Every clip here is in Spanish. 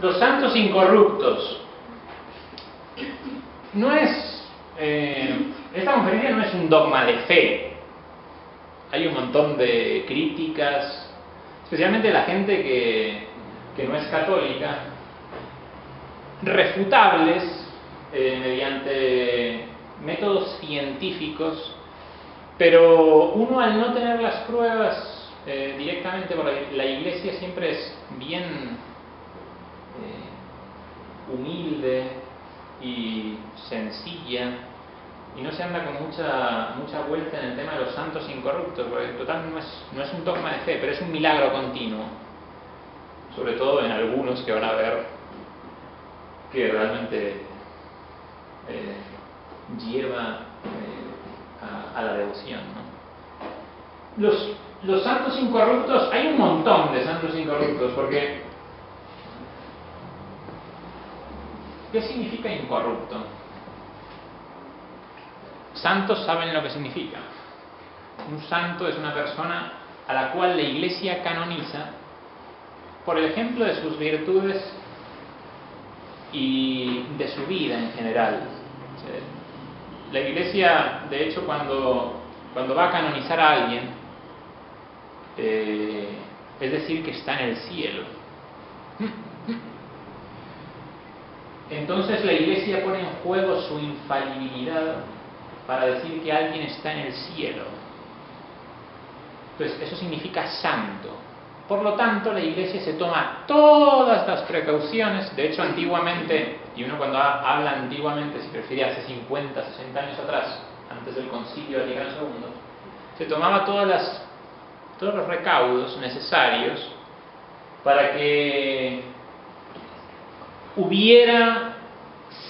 Los santos incorruptos. No es... esta conferencia no es un dogma de fe. Hay un montón de críticas, especialmente la gente que no es católica, refutables mediante métodos científicos, pero uno, al no tener las pruebas directamente por la Iglesia, siempre es bien humilde y sencilla, y no se anda con mucha vuelta en el tema de los santos incorruptos, porque en total no es un dogma de fe, pero es un milagro continuo, sobre todo en algunos que van a ver que realmente lleva a la devoción, ¿no? Los santos incorruptos, hay un montón de santos incorruptos, porque ¿qué significa incorrupto? Santos saben lo que significa. Un santo es una persona a la cual la Iglesia canoniza por el ejemplo de sus virtudes y de su vida en general. La Iglesia, de hecho, cuando va a canonizar a alguien, es decir, que está en el cielo. Entonces la Iglesia pone en juego su infalibilidad para decir que alguien está en el cielo. Entonces eso significa santo. Por lo tanto, la Iglesia se toma todas las precauciones. De hecho, antiguamente, y uno cuando habla antiguamente se refiere a hace 50, 60 años atrás, antes del Concilio Vaticano II, se tomaba todos los recaudos necesarios para que hubiera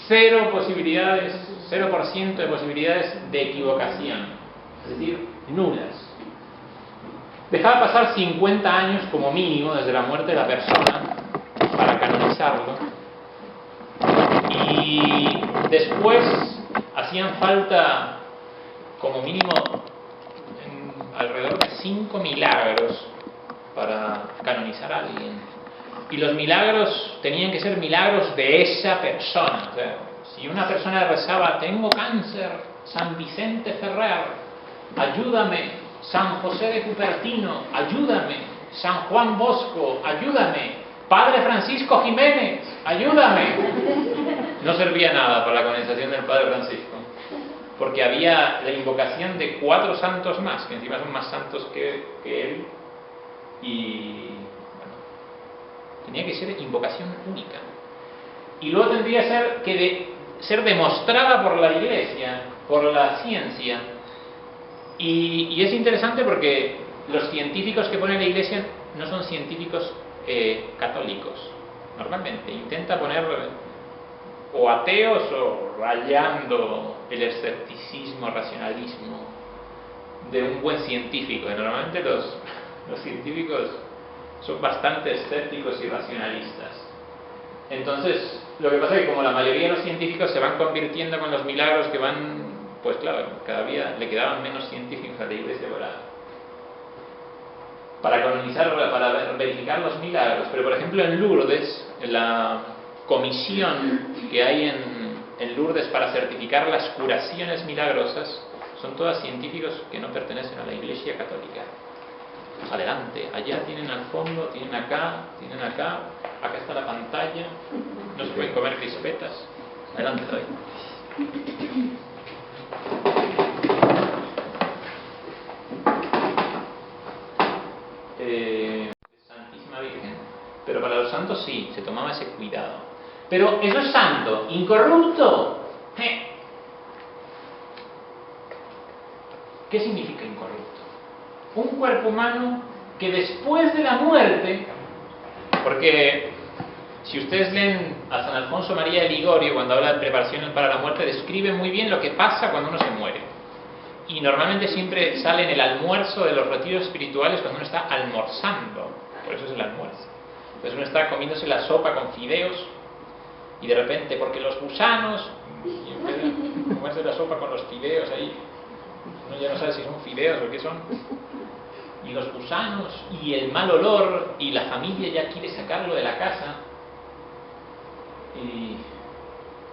0% de posibilidades de equivocación, es decir, nulas. Dejaba pasar 50 años como mínimo desde la muerte de la persona para canonizarlo, y después hacían falta como mínimo alrededor de 5 milagros para canonizar a alguien. Y los milagros tenían que ser milagros de esa persona. O sea, si una persona rezaba: tengo cáncer, San Vicente Ferrer, ayúdame; San José de Cupertino, ayúdame; San Juan Bosco, ayúdame; Padre Francisco Jiménez, ayúdame. No servía nada para la canonización del Padre Francisco, porque había la invocación de 4 santos más, que encima son más santos que él, y tenía que ser invocación única. Y luego tendría que ser demostrada por la Iglesia, por la ciencia. Y es interesante porque los científicos que pone la Iglesia no son científicos católicos. Normalmente intenta poner o ateos o rayando el escepticismo, racionalismo de un buen científico. Normalmente los científicos son bastante escépticos y racionalistas. Entonces, lo que pasa es que como la mayoría de los científicos se van convirtiendo con los milagros que van, pues claro, cada día le quedaban menos científicos a la Iglesia para canonizar, para verificar los milagros. Pero por ejemplo en Lourdes, en la comisión que hay en Lourdes para certificar las curaciones milagrosas, son todas científicos que no pertenecen a la Iglesia católica. Adelante, allá tienen al fondo, tienen acá, acá está la pantalla, no se pueden comer crispetas. Adelante, David. Santísima Virgen. Pero para los santos sí, se tomaba ese cuidado. Pero eso es santo, incorrupto. ¿Qué significa incorrupto? Un cuerpo humano que después de la muerte, porque si ustedes leen a San Alfonso María de Ligorio, cuando habla de preparación para la muerte, describe muy bien lo que pasa cuando uno se muere. Y normalmente siempre sale en el almuerzo de los retiros espirituales, cuando uno está almorzando, por eso es el almuerzo. Entonces uno está comiéndose la sopa con fideos, y de repente, porque los gusanos, y en vez de comerse la sopa con los fideos ahí, uno ya no sabe si son fideos o qué son, y los gusanos y el mal olor, y la familia ya quiere sacarlo de la casa,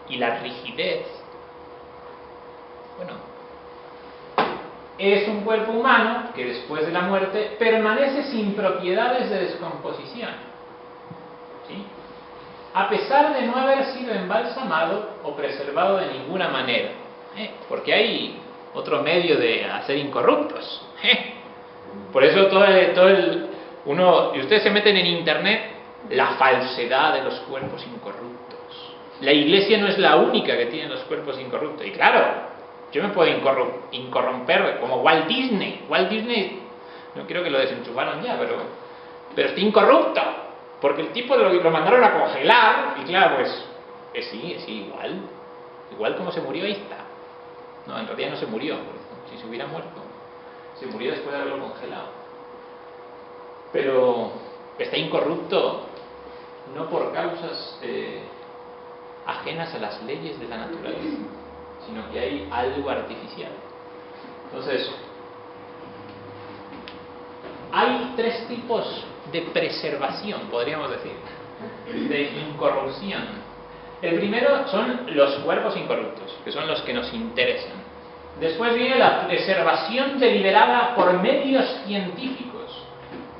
y la rigidez. Bueno, es un cuerpo humano que después de la muerte permanece sin propiedades de descomposición, ¿sí? A pesar de no haber sido embalsamado o preservado de ninguna manera, porque hay otro medio de hacer incorruptos. Por eso y ustedes se meten en internet, la falsedad de los cuerpos incorruptos. La Iglesia no es la única que tiene los cuerpos incorruptos. Y claro, yo me puedo incorromper como Walt Disney. Walt Disney, no quiero que lo desenchufaron ya, pero está incorrupto. Porque el tipo lo mandaron a congelar. Y claro, pues sí, igual como se murió, ahí está. No, en realidad no se murió. Si se hubiera muerto, se murió después de haberlo congelado. Pero está incorrupto no por causas ajenas a las leyes de la naturaleza, sino que hay algo artificial. Entonces, hay tres tipos de preservación, podríamos decir, de incorrupción. El primero son los cuerpos incorruptos, que son los que nos interesan. Después viene la preservación deliberada por medios científicos,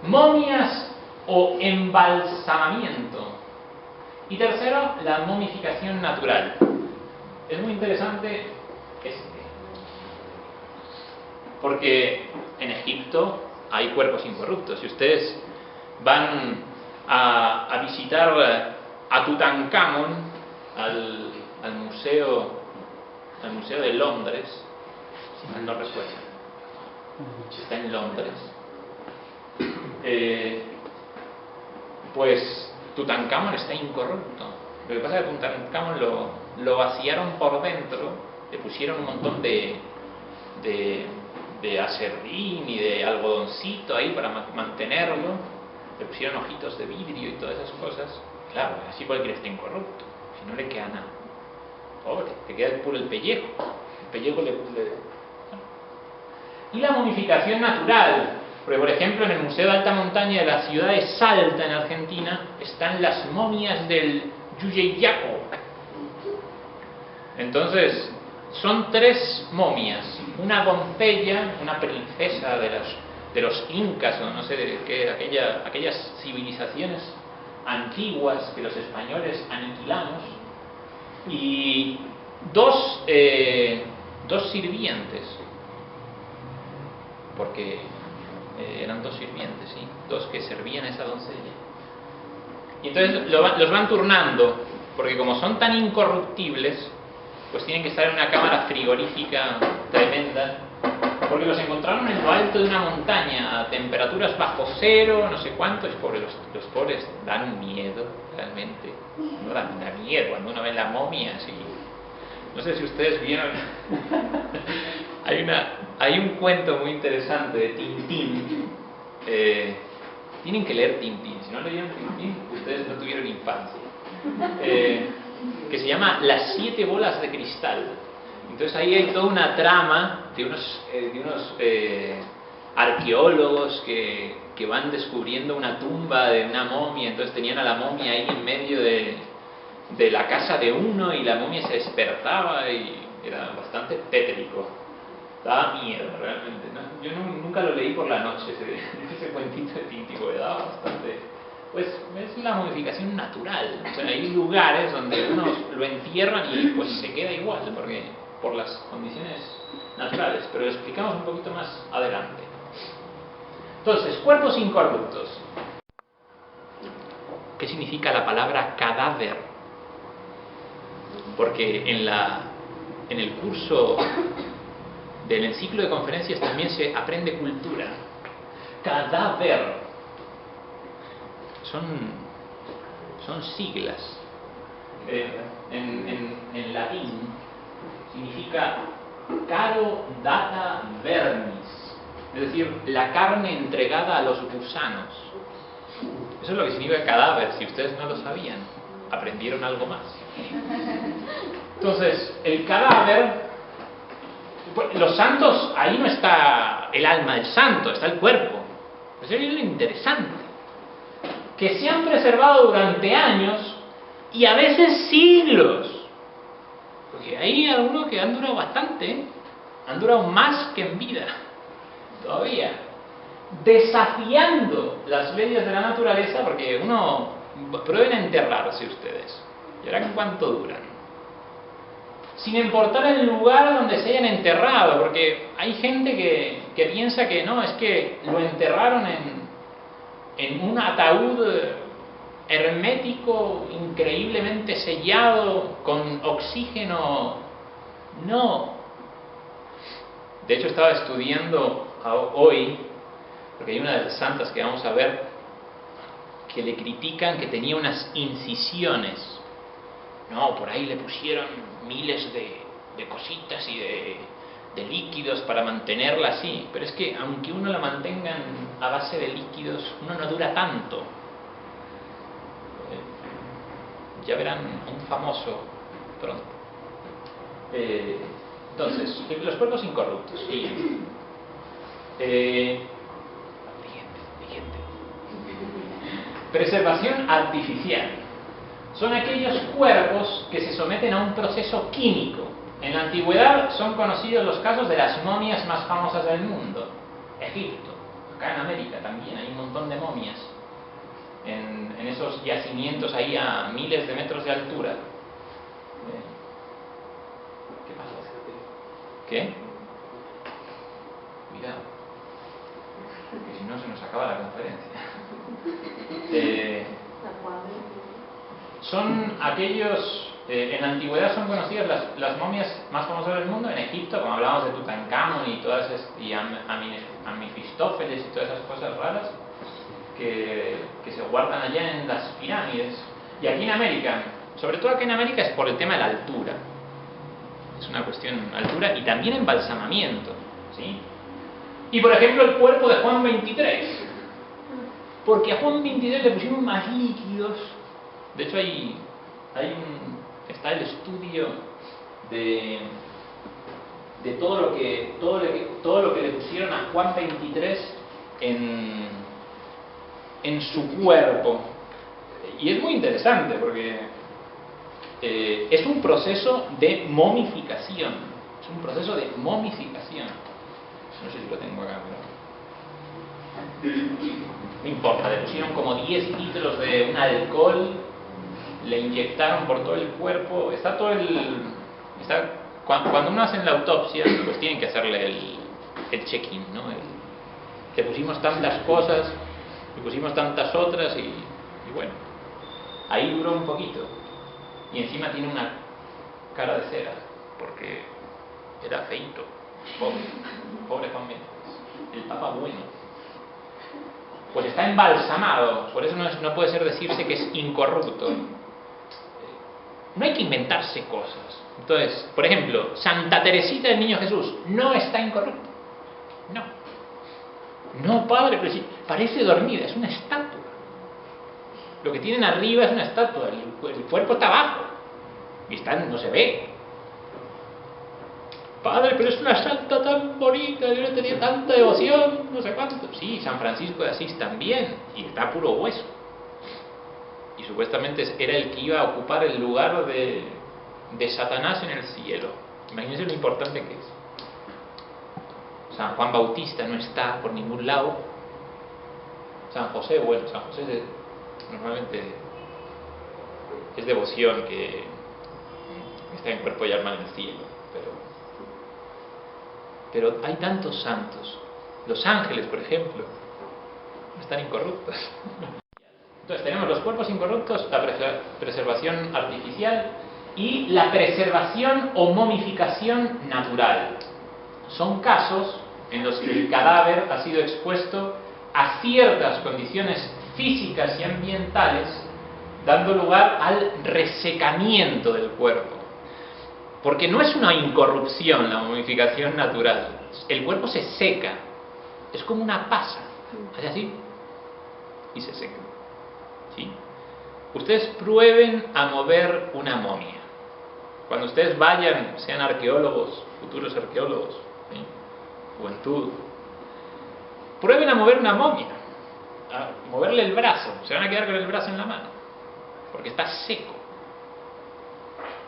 momias o embalsamamiento. Y tercero, la momificación natural. Es muy interesante porque en Egipto hay cuerpos incorruptos. Si ustedes van a visitar a Tutankamón, al museo de Londres, si mal no recuerdo, está en Londres, pues Tutankamón está incorrupto. Lo que pasa es que Tutankamón lo vaciaron por dentro, le pusieron un montón de aserrín y de algodoncito ahí para mantenerlo, le pusieron ojitos de vidrio y todas esas cosas. Claro, así cualquiera está incorrupto, si no le queda nada. Pobre, te queda puro el pellejo. El pellejo Y la momificación natural. Porque, por ejemplo, en el Museo de Alta Montaña de la ciudad de Salta, en Argentina, están las momias del Yuyeyaco. Entonces, son tres momias. Una doncella, una princesa de los incas, o no sé de qué, aquellas civilizaciones antiguas que los españoles aniquilamos, y dos sirvientes, porque eran dos sirvientes, ¿sí? Dos que servían a esa doncella. Y entonces los van turnando, porque como son tan incorruptibles, pues tienen que estar en una cámara frigorífica tremenda, porque los encontraron en lo alto de una montaña a temperaturas bajo cero, no sé cuánto. Los pobres dan un miedo, realmente. No da miedo cuando uno ve la momia así. No sé si ustedes vieron. Hay un cuento muy interesante de Tintín. Tienen que leer Tintín. Si no leyeron Tintín, ustedes no tuvieron infancia. Que se llama Las 7 bolas de cristal. Entonces ahí hay toda una trama de unos arqueólogos que van descubriendo una tumba de una momia. Entonces tenían a la momia ahí en medio de la casa de uno, y la momia se despertaba y era bastante tétrico. Daba miedo realmente, ¿no? Yo nunca lo leí por la noche, ese cuentito de Tintín, porque daba bastante. Pues es la momificación natural. O sea, hay lugares donde unos lo entierran y pues se queda igual, por las condiciones naturales, pero lo explicamos un poquito más adelante. Entonces, cuerpos incorruptos. ¿Qué significa la palabra cadáver? Porque en el curso del ciclo de conferencias también se aprende cultura. Cadáver. Son siglas. En latín significa caro data vermis, es decir, la carne entregada a los gusanos. Eso es lo que significa cadáver. Si ustedes no lo sabían, aprendieron algo más. Entonces, el cadáver, los santos, ahí no está el alma del santo, está el cuerpo. Eso es lo interesante, que se han preservado durante años Y a veces siglos. Porque hay algunos que han durado bastante, ¿eh? Han durado más que en vida. Todavía. Desafiando las leyes de la naturaleza, porque prueben a enterrarse ustedes. Y verán cuánto duran. Sin importar el lugar donde se hayan enterrado, porque hay gente que piensa que no, es que lo enterraron en un ataúd hermético, increíblemente sellado, con oxígeno. No. De hecho, estaba estudiando hoy, porque hay una de las santas que vamos a ver, que le critican que tenía unas incisiones. No, por ahí le pusieron miles de cositas y de líquidos para mantenerla así. Pero es que aunque uno la mantenga a base de líquidos, uno no dura tanto. Ya verán un famoso pronto. Entonces, los cuerpos incorruptos. Siguiente. Siguiente. Preservación artificial. Son aquellos cuerpos que se someten a un proceso químico. En la antigüedad son conocidos los casos de las momias más famosas del mundo. Egipto, acá en América también hay un montón de momias. En esos yacimientos ahí a miles de metros de altura. ¿Qué pasa? ¿Qué? Cuidado. Que si no se nos acaba la conferencia. Son aquellos, en la antigüedad son conocidas las momias más famosas del mundo. En Egipto, como hablábamos de Tutankamón y Amifistófeles y todas esas cosas raras que se guardan allá en las pirámides. Y aquí en América, sobre todo aquí en América, es por el tema de la altura. Es una cuestión de altura y también embalsamamiento, ¿sí? Y por ejemplo el cuerpo de Juan 23, porque a Juan 23 le pusimos más líquidos. De hecho está el estudio de todo lo que le pusieron a Juan 23 en su cuerpo. Y es muy interesante porque es un proceso de momificación. Es un proceso de momificación. No sé si lo tengo acá, pero no importa. Le pusieron como 10 litros de un alcohol, le inyectaron por todo el cuerpo. Cuando uno hace la autopsia, pues tienen que hacerle el check-in, ¿no? Le pusimos tantas cosas, le pusimos tantas otras y bueno, ahí duró un poquito. Y encima tiene una cara de cera, porque era feíto. Pobre Juan Méndez, el Papa bueno. Pues está embalsamado, por eso no puede decirse que es incorrupto. No hay que inventarse cosas. Entonces, por ejemplo, Santa Teresita del Niño Jesús no está incorrupta. No, padre, pero sí, parece dormida, es una estatua. Lo que tienen arriba es una estatua, el cuerpo está abajo y no se ve. Padre, pero es una santa tan bonita, yo le tenía tanta devoción, no sé cuánto. Sí, San Francisco de Asís también, y está puro hueso. Y supuestamente era el que iba a ocupar el lugar de Satanás en el cielo. Imagínense lo importante que es. San Juan Bautista no está por ningún lado. San José, bueno, San José normalmente es devoción, que está en cuerpo y alma en el cielo. Pero hay tantos santos. Los ángeles, por ejemplo, están incorruptos. Entonces tenemos los cuerpos incorruptos, la preservación artificial y la preservación o momificación natural. Son casos en los que el cadáver ha sido expuesto a ciertas condiciones físicas y ambientales, dando lugar al resecamiento del cuerpo. Porque no es una incorrupción la momificación natural. El cuerpo se seca. Es como una pasa. Hace así y se seca. ¿Sí? Ustedes prueben a mover una momia. Cuando ustedes vayan, sean arqueólogos, futuros arqueólogos, ¿sí? Juventud, prueben a mover una momia. A moverle el brazo. Se van a quedar con el brazo en la mano. Porque está seco.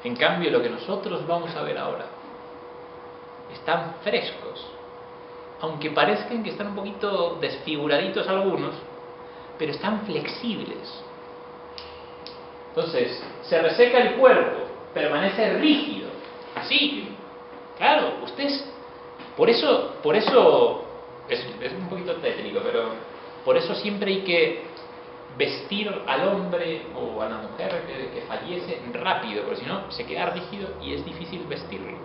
En cambio, lo que nosotros vamos a ver ahora están frescos, aunque parezcan que están un poquito desfiguraditos algunos, pero están flexibles. Entonces, se reseca el cuerpo, permanece rígido, así. Claro, ustedes, por eso es un poquito tétrico, pero por eso siempre hay que vestir al hombre o a la mujer que fallece rápido, porque si no se queda rígido y es difícil vestirlo.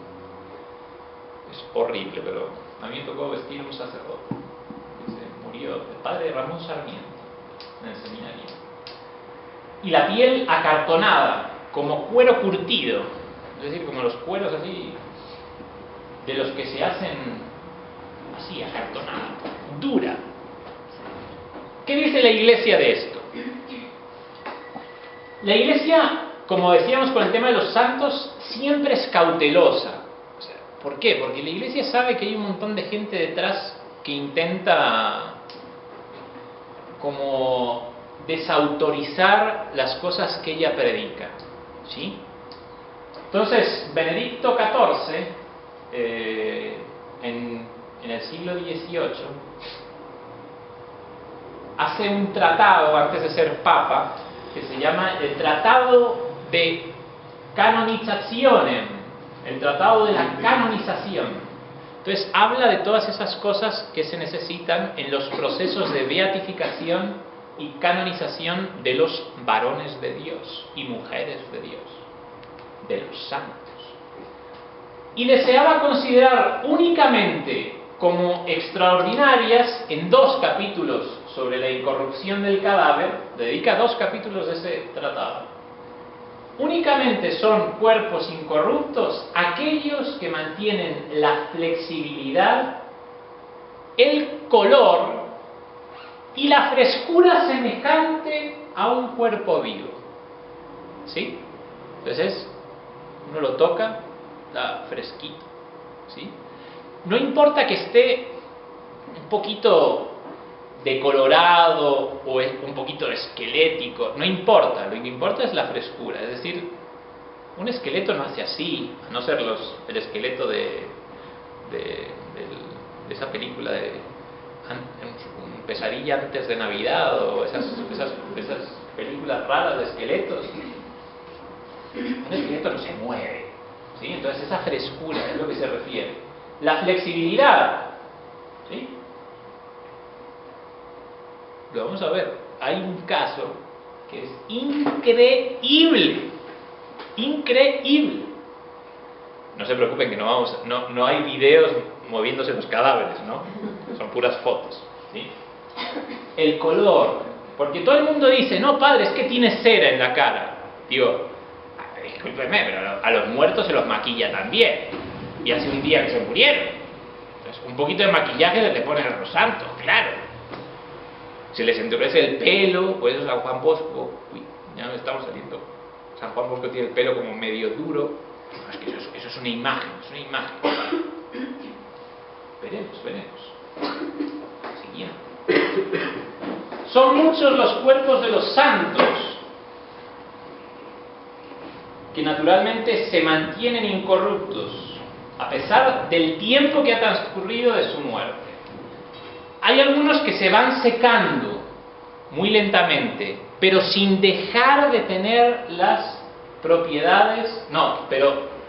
Es horrible, pero a mí me tocó vestir a un sacerdote que se murió, el padre Ramón Sarmiento, en el seminario. Y la piel acartonada, como cuero curtido, es decir, como los cueros así, de los que se hacen así, acartonada, dura. ¿Qué dice la Iglesia de esto? La Iglesia, como decíamos con el tema de los santos, siempre es cautelosa. O sea, ¿por qué? Porque la Iglesia sabe que hay un montón de gente detrás que intenta como desautorizar las cosas que ella predica, ¿sí? Entonces, Benedicto XIV, en el siglo XVIII, hace un tratado, antes de ser papa, que se llama el Tratado de Canonizationem, el Tratado de la Canonización. Entonces, habla de todas esas cosas que se necesitan en los procesos de beatificación y canonización de los varones de Dios y mujeres de Dios, de los santos. Y deseaba considerar únicamente como extraordinarias, en 2 capítulos sobre la incorrupción del cadáver, dedica 2 capítulos de ese tratado. Únicamente son cuerpos incorruptos aquellos que mantienen la flexibilidad, el color y la frescura semejante a un cuerpo vivo. ¿Sí? Entonces, uno lo toca, está fresquito. ¿Sí? No importa que esté un poquito decolorado o un poquito esquelético, no importa, lo que importa es la frescura. Es decir, un esqueleto no hace así, a no ser el esqueleto de esa película de Pesadilla antes de Navidad o esas películas raras de esqueletos. Un esqueleto no se mueve, ¿sí? Entonces esa frescura es lo que se refiere. La flexibilidad, ¿sí? Lo vamos a ver. Hay un caso que es increíble. Increíble. No se preocupen que no hay videos moviéndose los cadáveres, ¿no? Son puras fotos, ¿sí? El color. Porque todo el mundo dice, no, padre, es que tiene cera en la cara. Digo, discúlpeme, pero a los muertos se los maquilla también. Y hace un día que se murieron. Entonces, un poquito de maquillaje le ponen a los santos, claro. Se les endurece el pelo, por eso San Juan Bosco, ya no estamos saliendo. San Juan Bosco tiene el pelo como medio duro. Es que eso es una imagen, Veremos. Siguiente. Son muchos los cuerpos de los santos que naturalmente se mantienen incorruptos a pesar del tiempo que ha transcurrido de su muerte. Hay algunos que se van secando muy lentamente, pero sin dejar de tener las propiedades,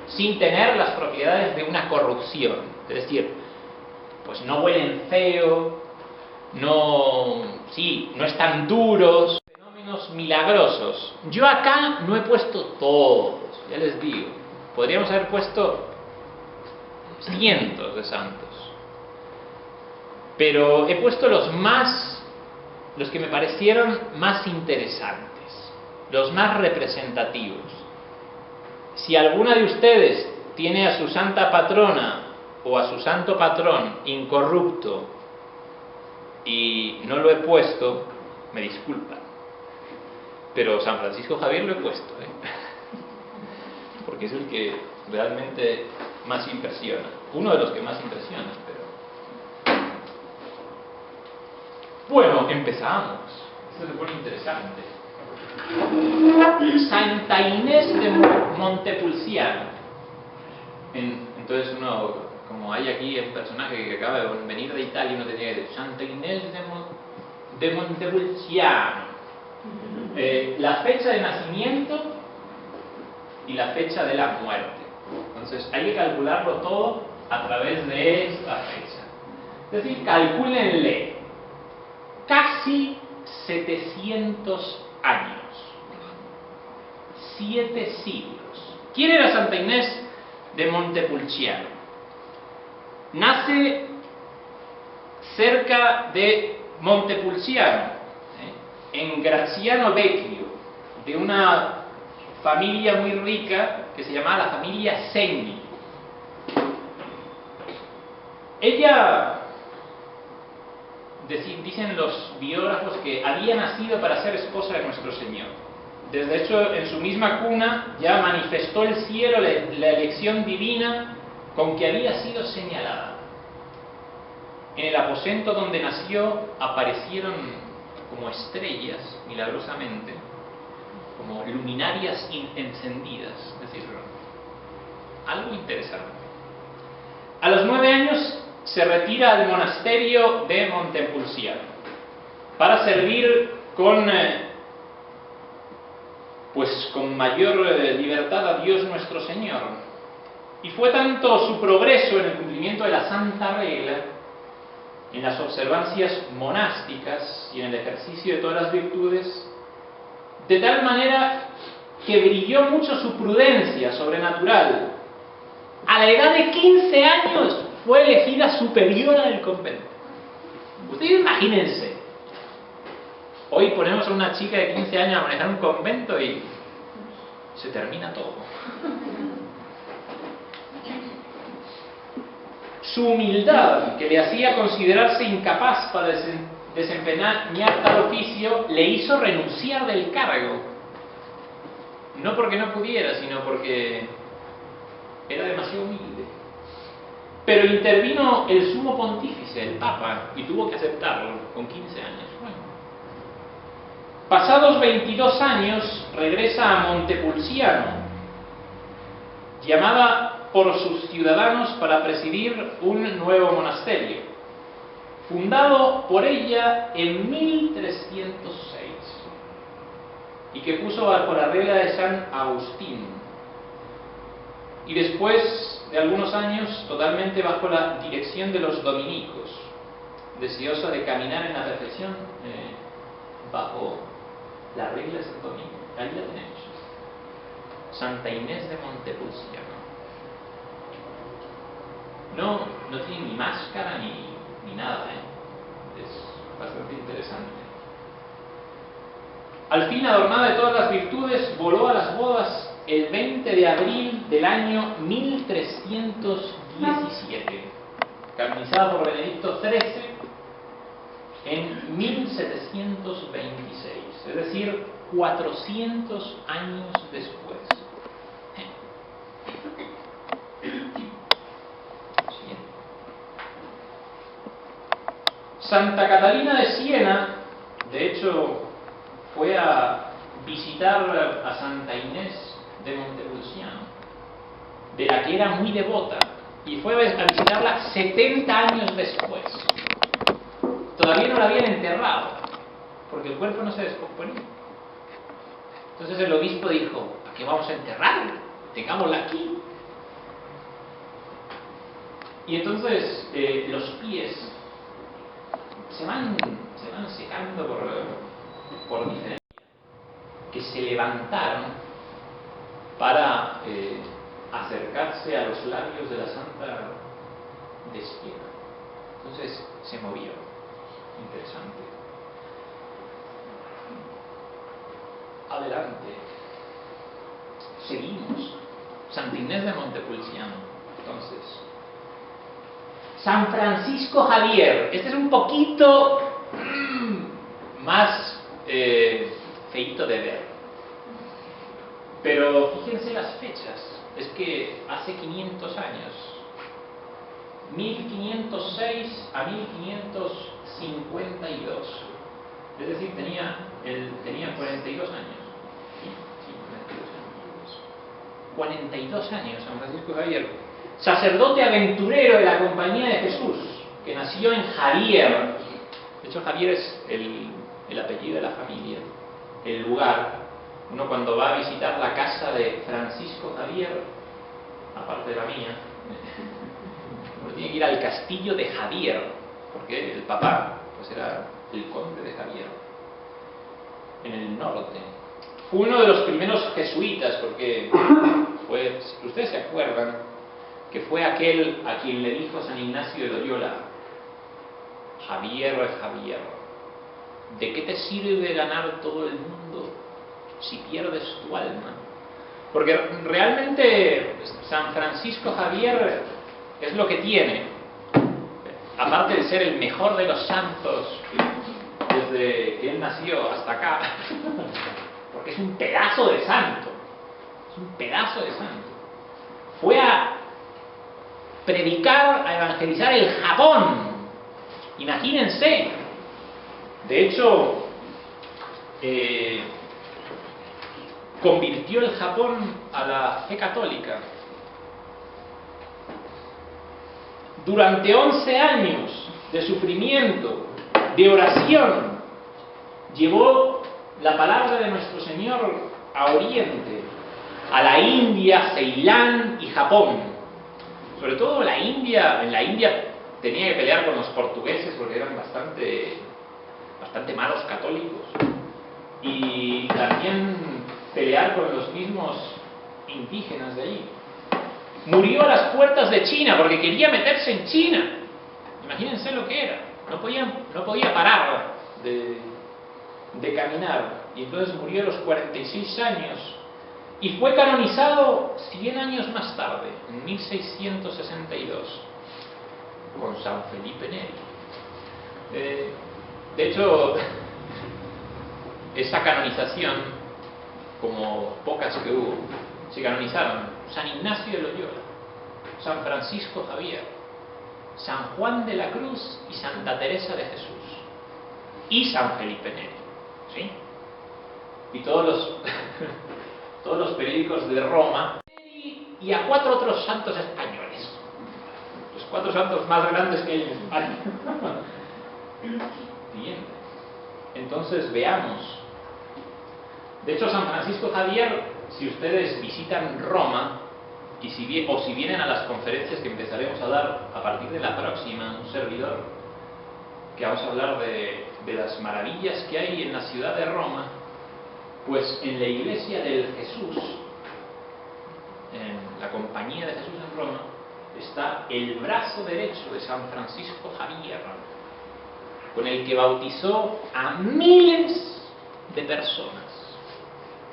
sin tener las propiedades de una corrupción. Es decir, pues no huelen feo, no están duros, fenómenos milagrosos. Yo acá no he puesto todos, ya les digo. Podríamos haber puesto cientos de santos. Pero he puesto los que me parecieron más interesantes, los más representativos. Si alguna de ustedes tiene a su santa patrona o a su santo patrón incorrupto y no lo he puesto, me disculpan. Pero San Francisco Javier lo he puesto, porque es el que realmente más impresiona. Uno de los que más impresiona, pero... Bueno, empezamos. Esto se pone interesante. Santa Inés de Montepulciano. Entonces uno, como hay aquí un personaje que acaba de venir de Italia, uno tenía que decir Santa Inés de Montepulciano. La fecha de nacimiento y la fecha de la muerte. Entonces hay que calcularlo todo a través de esta fecha. Es decir, calcúlenle casi 700 años. 7 siglos. ¿Quién era Santa Inés de Montepulciano? Nace cerca de Montepulciano, en Graziano Vecchio, de una familia muy rica que se llamaba la familia Segni. Ella, dicen los biógrafos, que había nacido para ser esposa de nuestro Señor. De hecho, en su misma cuna ya manifestó el cielo la elección divina con que había sido señalada. En el aposento donde nació aparecieron como estrellas, milagrosamente, como luminarias encendidas, es decir, algo interesante. A los 9 años se retira al monasterio de Montepulciano para servir con mayor libertad a Dios nuestro Señor. Y fue tanto su progreso en el cumplimiento de la Santa Regla, en las observancias monásticas y en el ejercicio de todas las virtudes, de tal manera que brilló mucho su prudencia sobrenatural. A la edad de 15 años fue elegida superiora del convento. Ustedes imagínense, hoy ponemos a una chica de 15 años a manejar un convento y se termina todo. Su humildad, que le hacía considerarse incapaz para desempeñar tal oficio, le hizo renunciar del cargo. No porque no pudiera, sino porque era demasiado humilde. Pero intervino el sumo pontífice, el Papa, y tuvo que aceptarlo con 15 años. Bueno. Pasados 22 años, regresa a Montepulciano, llamada por sus ciudadanos para presidir un nuevo monasterio, fundado por ella en 1306, y que puso bajo la regla de San Agustín, y después de algunos años totalmente bajo la dirección de los dominicos, deseosa de caminar en la perfección bajo la regla de San Domingo. Ahí la tenemos, Santa Inés de Montepulciano. No tiene ni máscara ni nada, es bastante interesante. Al fin, adornada de todas las virtudes, voló a las bodas el 20 de abril del año 1317, canonizada por Benedicto XIII en 1726, es decir, 400 años después. Santa Catalina de Siena, de hecho, fue a visitar a Santa Inés de Montepulciano, de la que era muy devota, y fue a visitarla 70 años después. Todavía no la habían enterrado, porque el cuerpo no se descomponía. Entonces el obispo dijo: ¿a qué vamos a enterrarla? Tengámosla aquí. Y entonces los pies se van secando por diferencia, que se levantaron para acercarse a los labios de la Santa de Siena. Entonces se movió. Interesante. Adelante. Seguimos. Santa Inés de Montepulciano. Entonces, San Francisco Javier. Este es un poquito más feíto de ver. Pero fíjense las fechas. Es que hace 500 años. 1506 a 1552. Es decir, tenía 42 años. Sí, 42 años. 42 años, San Francisco Javier. Sacerdote aventurero de la Compañía de Jesús, que nació en Javier. De hecho, Javier es el apellido de la familia, el lugar. Uno cuando va a visitar la casa de Francisco Javier, aparte de la mía, uno tiene que ir al castillo de Javier, porque el papá pues era el conde de Javier, en el norte. Fue uno de los primeros jesuitas, porque fue, si ustedes se acuerdan, que fue aquel a quien le dijo San Ignacio de Loyola: Javier es Javier, ¿de qué te sirve ganar todo el mundo si pierdes tu alma? Porque realmente San Francisco Javier es lo que tiene, aparte de ser el mejor de los santos desde que él nació hasta acá, porque es un pedazo de santo, es un pedazo de santo. Fue a predicar, a evangelizar el Japón, imagínense. De hecho, convirtió el Japón a la fe católica. Durante 11 años de sufrimiento, de oración, llevó la palabra de nuestro Señor a Oriente, a la India, Ceilán y Japón. Sobre todo la India. En la India tenía que pelear con los portugueses porque eran bastante malos católicos, y también pelear con los mismos indígenas de allí. Murió a las puertas de China porque quería meterse en China. Imagínense lo que era. No podía parar de caminar. Y entonces murió a los 46 años. Y fue canonizado 100 años más tarde, en 1662, con San Felipe Neri. De hecho, esa canonización, como pocas que hubo, se canonizaron San Ignacio de Loyola, San Francisco Javier, San Juan de la Cruz y Santa Teresa de Jesús, y San Felipe Neri, ¿sí? Y todos los periódicos de Roma, y a 4 otros santos españoles, los 4 santos más grandes que hay en España. Bien, entonces veamos. De hecho, San Francisco Javier, si ustedes visitan Roma, y si vienen a las conferencias que empezaremos a dar a partir de la próxima, un servidor, que vamos a hablar de las maravillas que hay en la ciudad de Roma, pues en la iglesia del Jesús, en la Compañía de Jesús en Roma, está el brazo derecho de San Francisco Javier, con el que bautizó a miles de personas.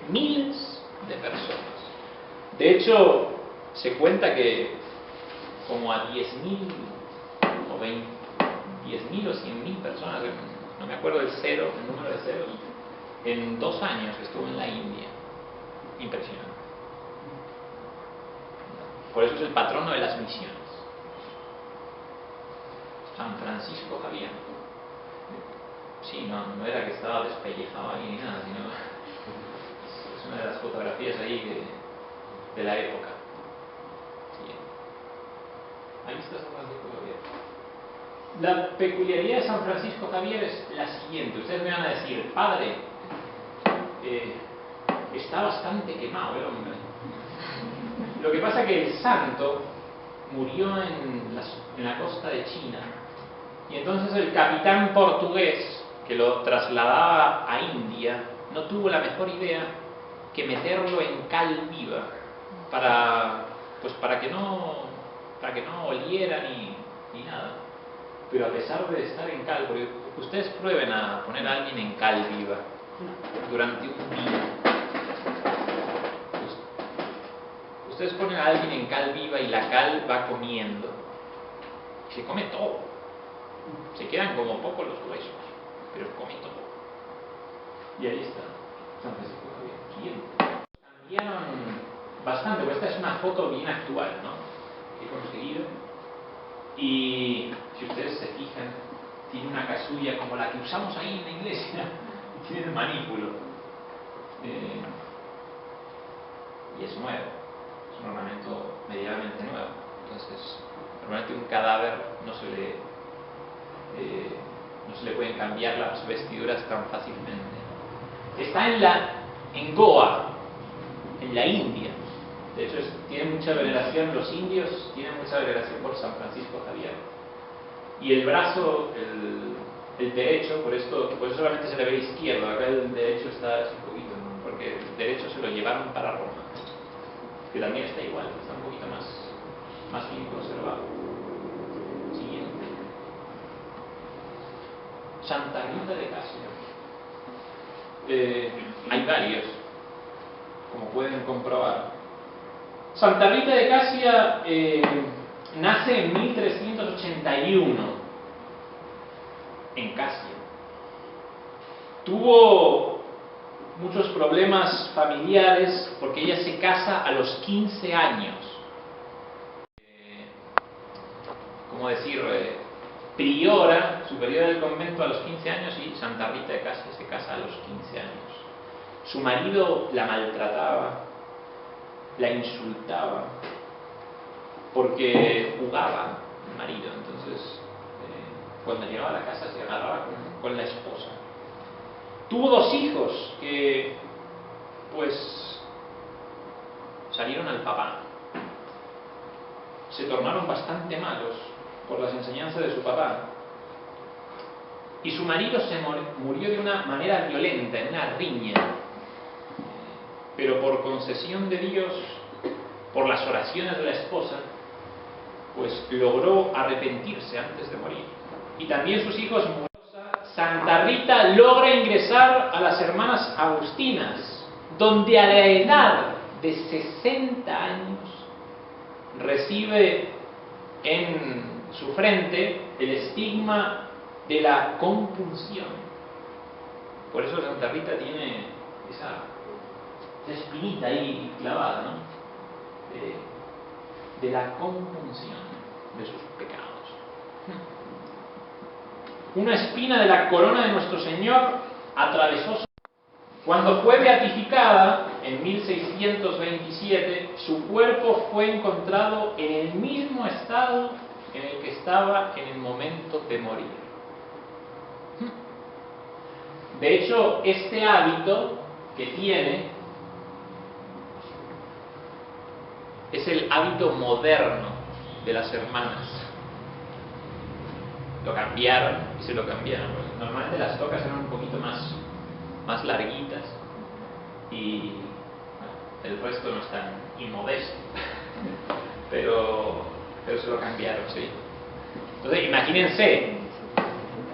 Miles de personas. De hecho, se cuenta que como a 10.000 o 10.000 o 100.000 personas, no me acuerdo el número de ceros, en 2 años estuvo en la India. Impresionante. Por eso es el patrono de las misiones. San Francisco Javier. Sí, no era que estaba despellejado ahí ni nada, sino es una de las fotografías ahí de la época. Bien. Ahí está San Francisco Javier. La peculiaridad de San Francisco Javier es la siguiente. Ustedes me van a decir: padre, está bastante quemado el hombre. Lo que pasa es que el santo murió en la costa de China, y entonces el capitán portugués que lo trasladaba a India no tuvo la mejor idea que meterlo en cal viva para que no oliera ni nada. Pero a pesar de estar en cal, porque ustedes prueben a poner a alguien en cal viva durante un día. Ustedes ponen a alguien en cal viva y la cal va comiendo. Se come todo. Se quedan como pocos los huesos, pero come todo. Y ahí está San Francisco Javier. Cambiaron bastante, pues esta es una foto bien actual, ¿no?, que he conseguido. Y si ustedes se fijan, tiene una casulla como la que usamos ahí en la iglesia, y tiene el manípulo. Y es nuevo. un ornamento medianamente nuevo. Entonces, normalmente un cadáver no se le pueden cambiar las vestiduras tan fácilmente. Está en Goa, en la India. De hecho, tiene mucha veneración, los indios tienen mucha veneración por San Francisco Javier. Y el brazo, el derecho, por eso solamente se le ve izquierdo, acá el derecho está un poquito, porque el derecho se lo llevaron para Roma, que también está igual, está un poquito más bien conservado. Siguiente. Santa Rita de Casia. Hay varios, como pueden comprobar. Santa Rita de Casia nace en 1381 en Casia. Tuvo muchos problemas familiares porque ella se casa a los 15 años. ¿Cómo decir? Priora, superiora del convento a los 15 años, y Santa Rita de Casia se casa a los 15 años. Su marido la maltrataba, la insultaba, porque jugaba el marido. Entonces, cuando llegaba a la casa se agarraba con la esposa. Tuvo 2 hijos que, pues, salieron al papá. Se tornaron bastante malos por las enseñanzas de su papá. Y su marido se murió de una manera violenta, en una riña. Pero por concesión de Dios, por las oraciones de la esposa, pues logró arrepentirse antes de morir. Y también sus hijos murieron. Santa Rita logra ingresar a las hermanas agustinas, donde a la edad de 60 años recibe en su frente el estigma de la compulsión. Por eso Santa Rita tiene esa espinita ahí clavada, ¿no? De la compunción de sus pecados. Una espina de la corona de nuestro Señor atravesó su... Cuando fue beatificada en 1627, su cuerpo fue encontrado en el mismo estado en el que estaba en el momento de morir. De hecho, este hábito que tiene es el hábito moderno de las hermanas. Lo cambiaron y se lo cambiaron. Normalmente las tocas eran un poquito más larguitas y el resto no es tan inmodesto. pero se lo cambiaron, sí. Entonces, imagínense,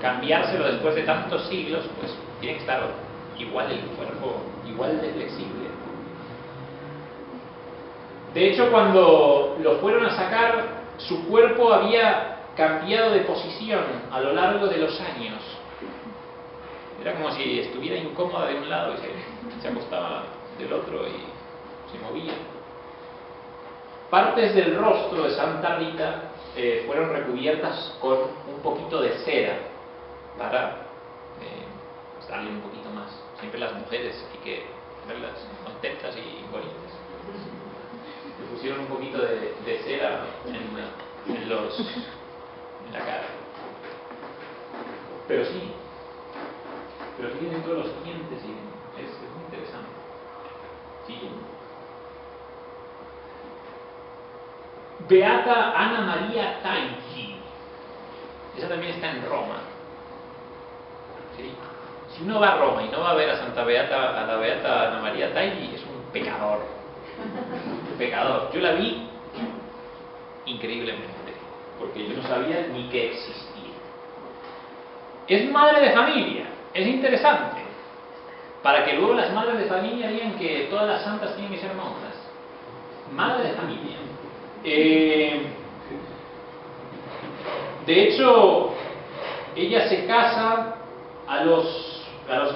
cambiárselo después de tantos siglos, pues tiene que estar igual el cuerpo, igual de flexible. De hecho, cuando lo fueron a sacar, su cuerpo había cambiado de posición a lo largo de los años. Era como si estuviera incómoda de un lado y se acostaba del otro y se movía. Partes del rostro de Santa Rita fueron recubiertas con un poquito de cera para darle un poquito más. Siempre las mujeres hay que verlas contentas y bonitas. Le pusieron un poquito de cera en la cara. Pero sí tienen todos los dientes y es muy interesante. Sí. Beata Ana María Taigi. Esa también está en Roma. ¿Sí? Si uno va a Roma y no va a ver a la Beata Ana María Taigi, es un pecador. Un pecador. Yo la vi increíblemente, porque yo no sabía ni que existía. Es madre de familia. Es interesante, para que luego las madres de familia digan que todas las santas tienen que ser monjas. Madre de familia. De hecho, ella se casa a los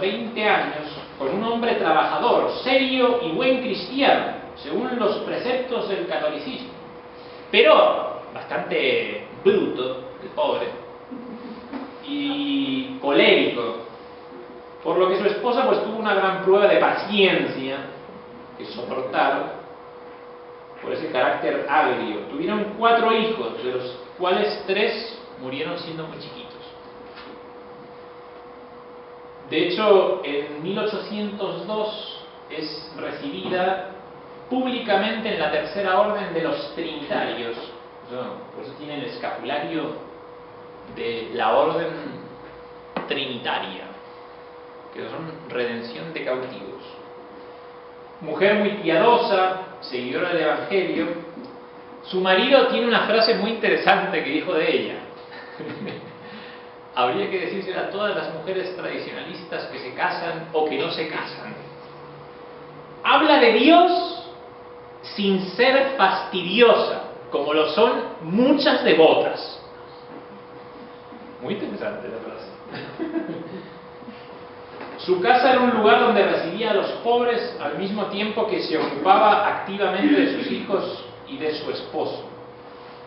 20 años con un hombre trabajador, serio y buen cristiano, según los preceptos del catolicismo, pero bastante bruto, el pobre, y colérico, por lo que su esposa pues tuvo una gran prueba de paciencia que soportar, por ese carácter agrio. Tuvieron 4 hijos, de los cuales 3 murieron siendo muy chiquitos. De hecho, en 1802 es recibida públicamente en la tercera orden de los trinitarios. Por eso tiene el escapulario de la orden trinitaria, que son redención de cautivos. Mujer muy piadosa, seguidora del Evangelio. Su marido tiene una frase muy interesante que dijo de ella. Habría que decírsela a todas las mujeres tradicionalistas que se casan o que no se casan. Habla de Dios sin ser fastidiosa, como lo son muchas devotas. Muy interesante la frase. Su casa era un lugar donde recibía a los pobres al mismo tiempo que se ocupaba activamente de sus hijos y de su esposo.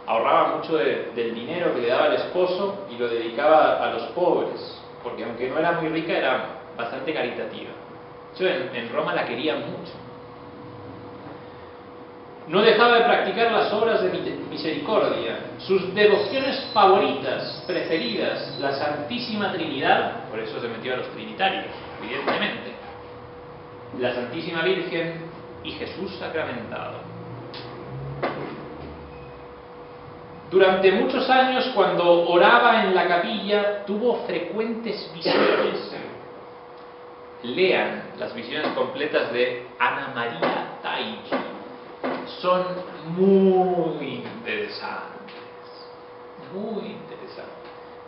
Ahorraba mucho del dinero que le daba el esposo y lo dedicaba a los pobres, porque aunque no era muy rica, era bastante caritativa. De hecho, en Roma la querían mucho. No dejaba de practicar las obras de misericordia. Sus devociones favoritas, preferidas, la Santísima Trinidad, por eso se metió a los trinitarios, evidentemente, la Santísima Virgen y Jesús sacramentado. Durante muchos años, cuando oraba en la capilla, tuvo frecuentes visiones. Lean las visiones completas de Ana María Taigi. Son muy interesantes,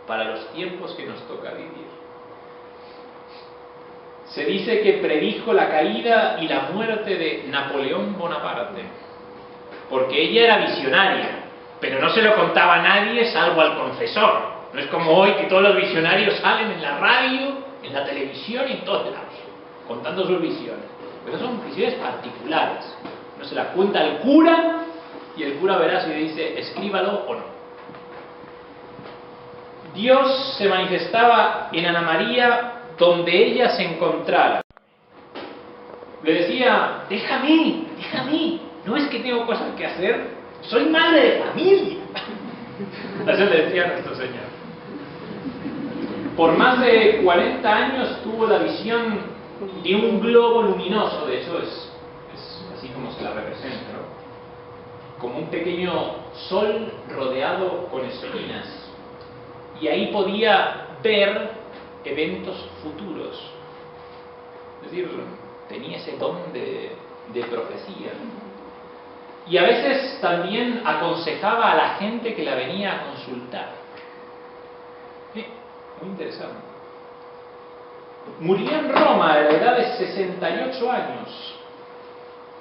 para los tiempos que nos toca vivir. Se dice que predijo la caída y la muerte de Napoleón Bonaparte, porque ella era visionaria, pero no se lo contaba a nadie salvo al confesor. No es como hoy que todos los visionarios salen en la radio, en la televisión y en todos lados, contando sus visiones. Pero son visiones particulares. No se la cuenta al cura y el cura verá si le dice escríbalo o no. Dios se manifestaba en Ana María donde ella se encontrara. Le decía, déjame, no es que tengo cosas que hacer, soy madre de familia. Eso le decía a nuestro Señor. Por más de 40 años tuvo la visión de un globo luminoso, de hecho es así como se la representa, ¿no? Como un pequeño sol rodeado con espinas. Y ahí podía ver eventos futuros. Es decir, tenía ese don de profecía. Y a veces también aconsejaba a la gente que la venía a consultar. Muy interesante. Murió en Roma a la edad de 68 años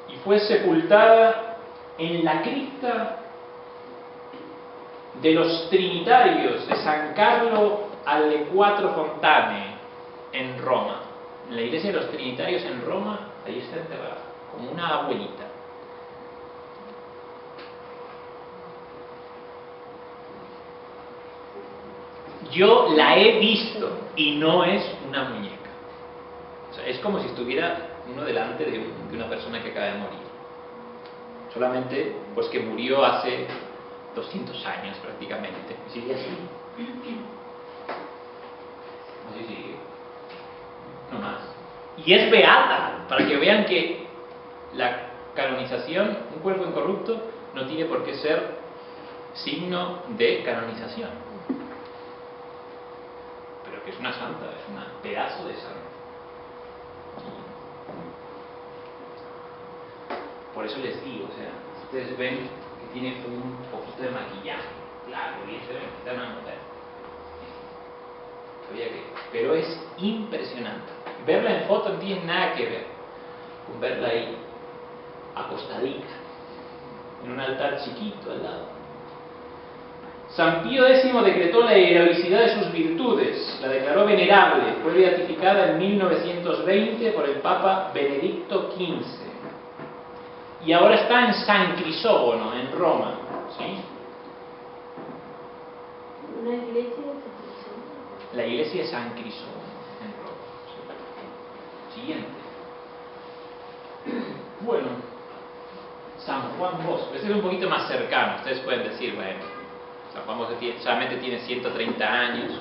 y fue sepultada en la cripta de los Trinitarios de San Carlo alle Quattro Fontane en Roma. En la iglesia de los Trinitarios en Roma, ahí está enterrada, como una abuelita. Yo la he visto y no es una muñeca. O sea, es como si estuviera uno delante de una persona que acaba de morir. Solamente pues que murió hace 200 años prácticamente. ¿Sigue así? Así sigue. No más. Y es beata, para que vean que la canonización, un cuerpo incorrupto, no tiene por qué ser signo de canonización. Pero que es una santa, es un pedazo de santa. Por eso les digo, o sea, ustedes ven que tiene un poquito de maquillaje, claro, y eso es una mujer. Pero es impresionante. Verla en foto no tiene nada que ver con verla ahí, acostadita, en un altar chiquito al lado. San Pío X decretó la heroicidad de sus virtudes, la declaró venerable, fue beatificada en 1920 por el Papa Benedicto XV. Y ahora está en San Crisógono, en Roma. ¿Sí? ¿Una iglesia de San Crisógono? La iglesia de San Crisógono, en Roma. Sí. Siguiente. Bueno, San Juan Bosco. Este es un poquito más cercano. Ustedes pueden decir, bueno, San Juan Bosco solamente tiene 130 años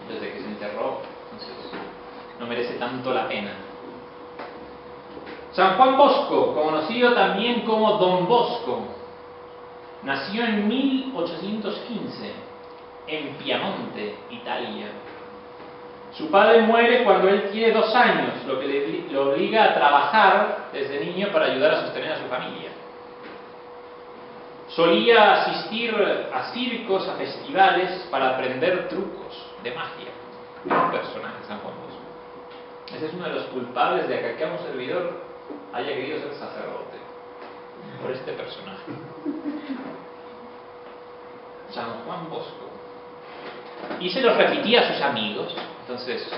desde que se enterró, entonces no merece tanto la pena. San Juan Bosco, conocido también como Don Bosco, nació en 1815 en Piamonte, Italia. Su padre muere cuando él tiene 2 años, lo que lo obliga a trabajar desde niño para ayudar a sostener a su familia. Solía asistir a circos, a festivales, para aprender trucos de magia. Es un personaje, San Juan Bosco. Ese es uno de los culpables de que acá un servidor haya querido ser sacerdote, por este personaje. San Juan Bosco. Y se los repetía a sus amigos. Entonces,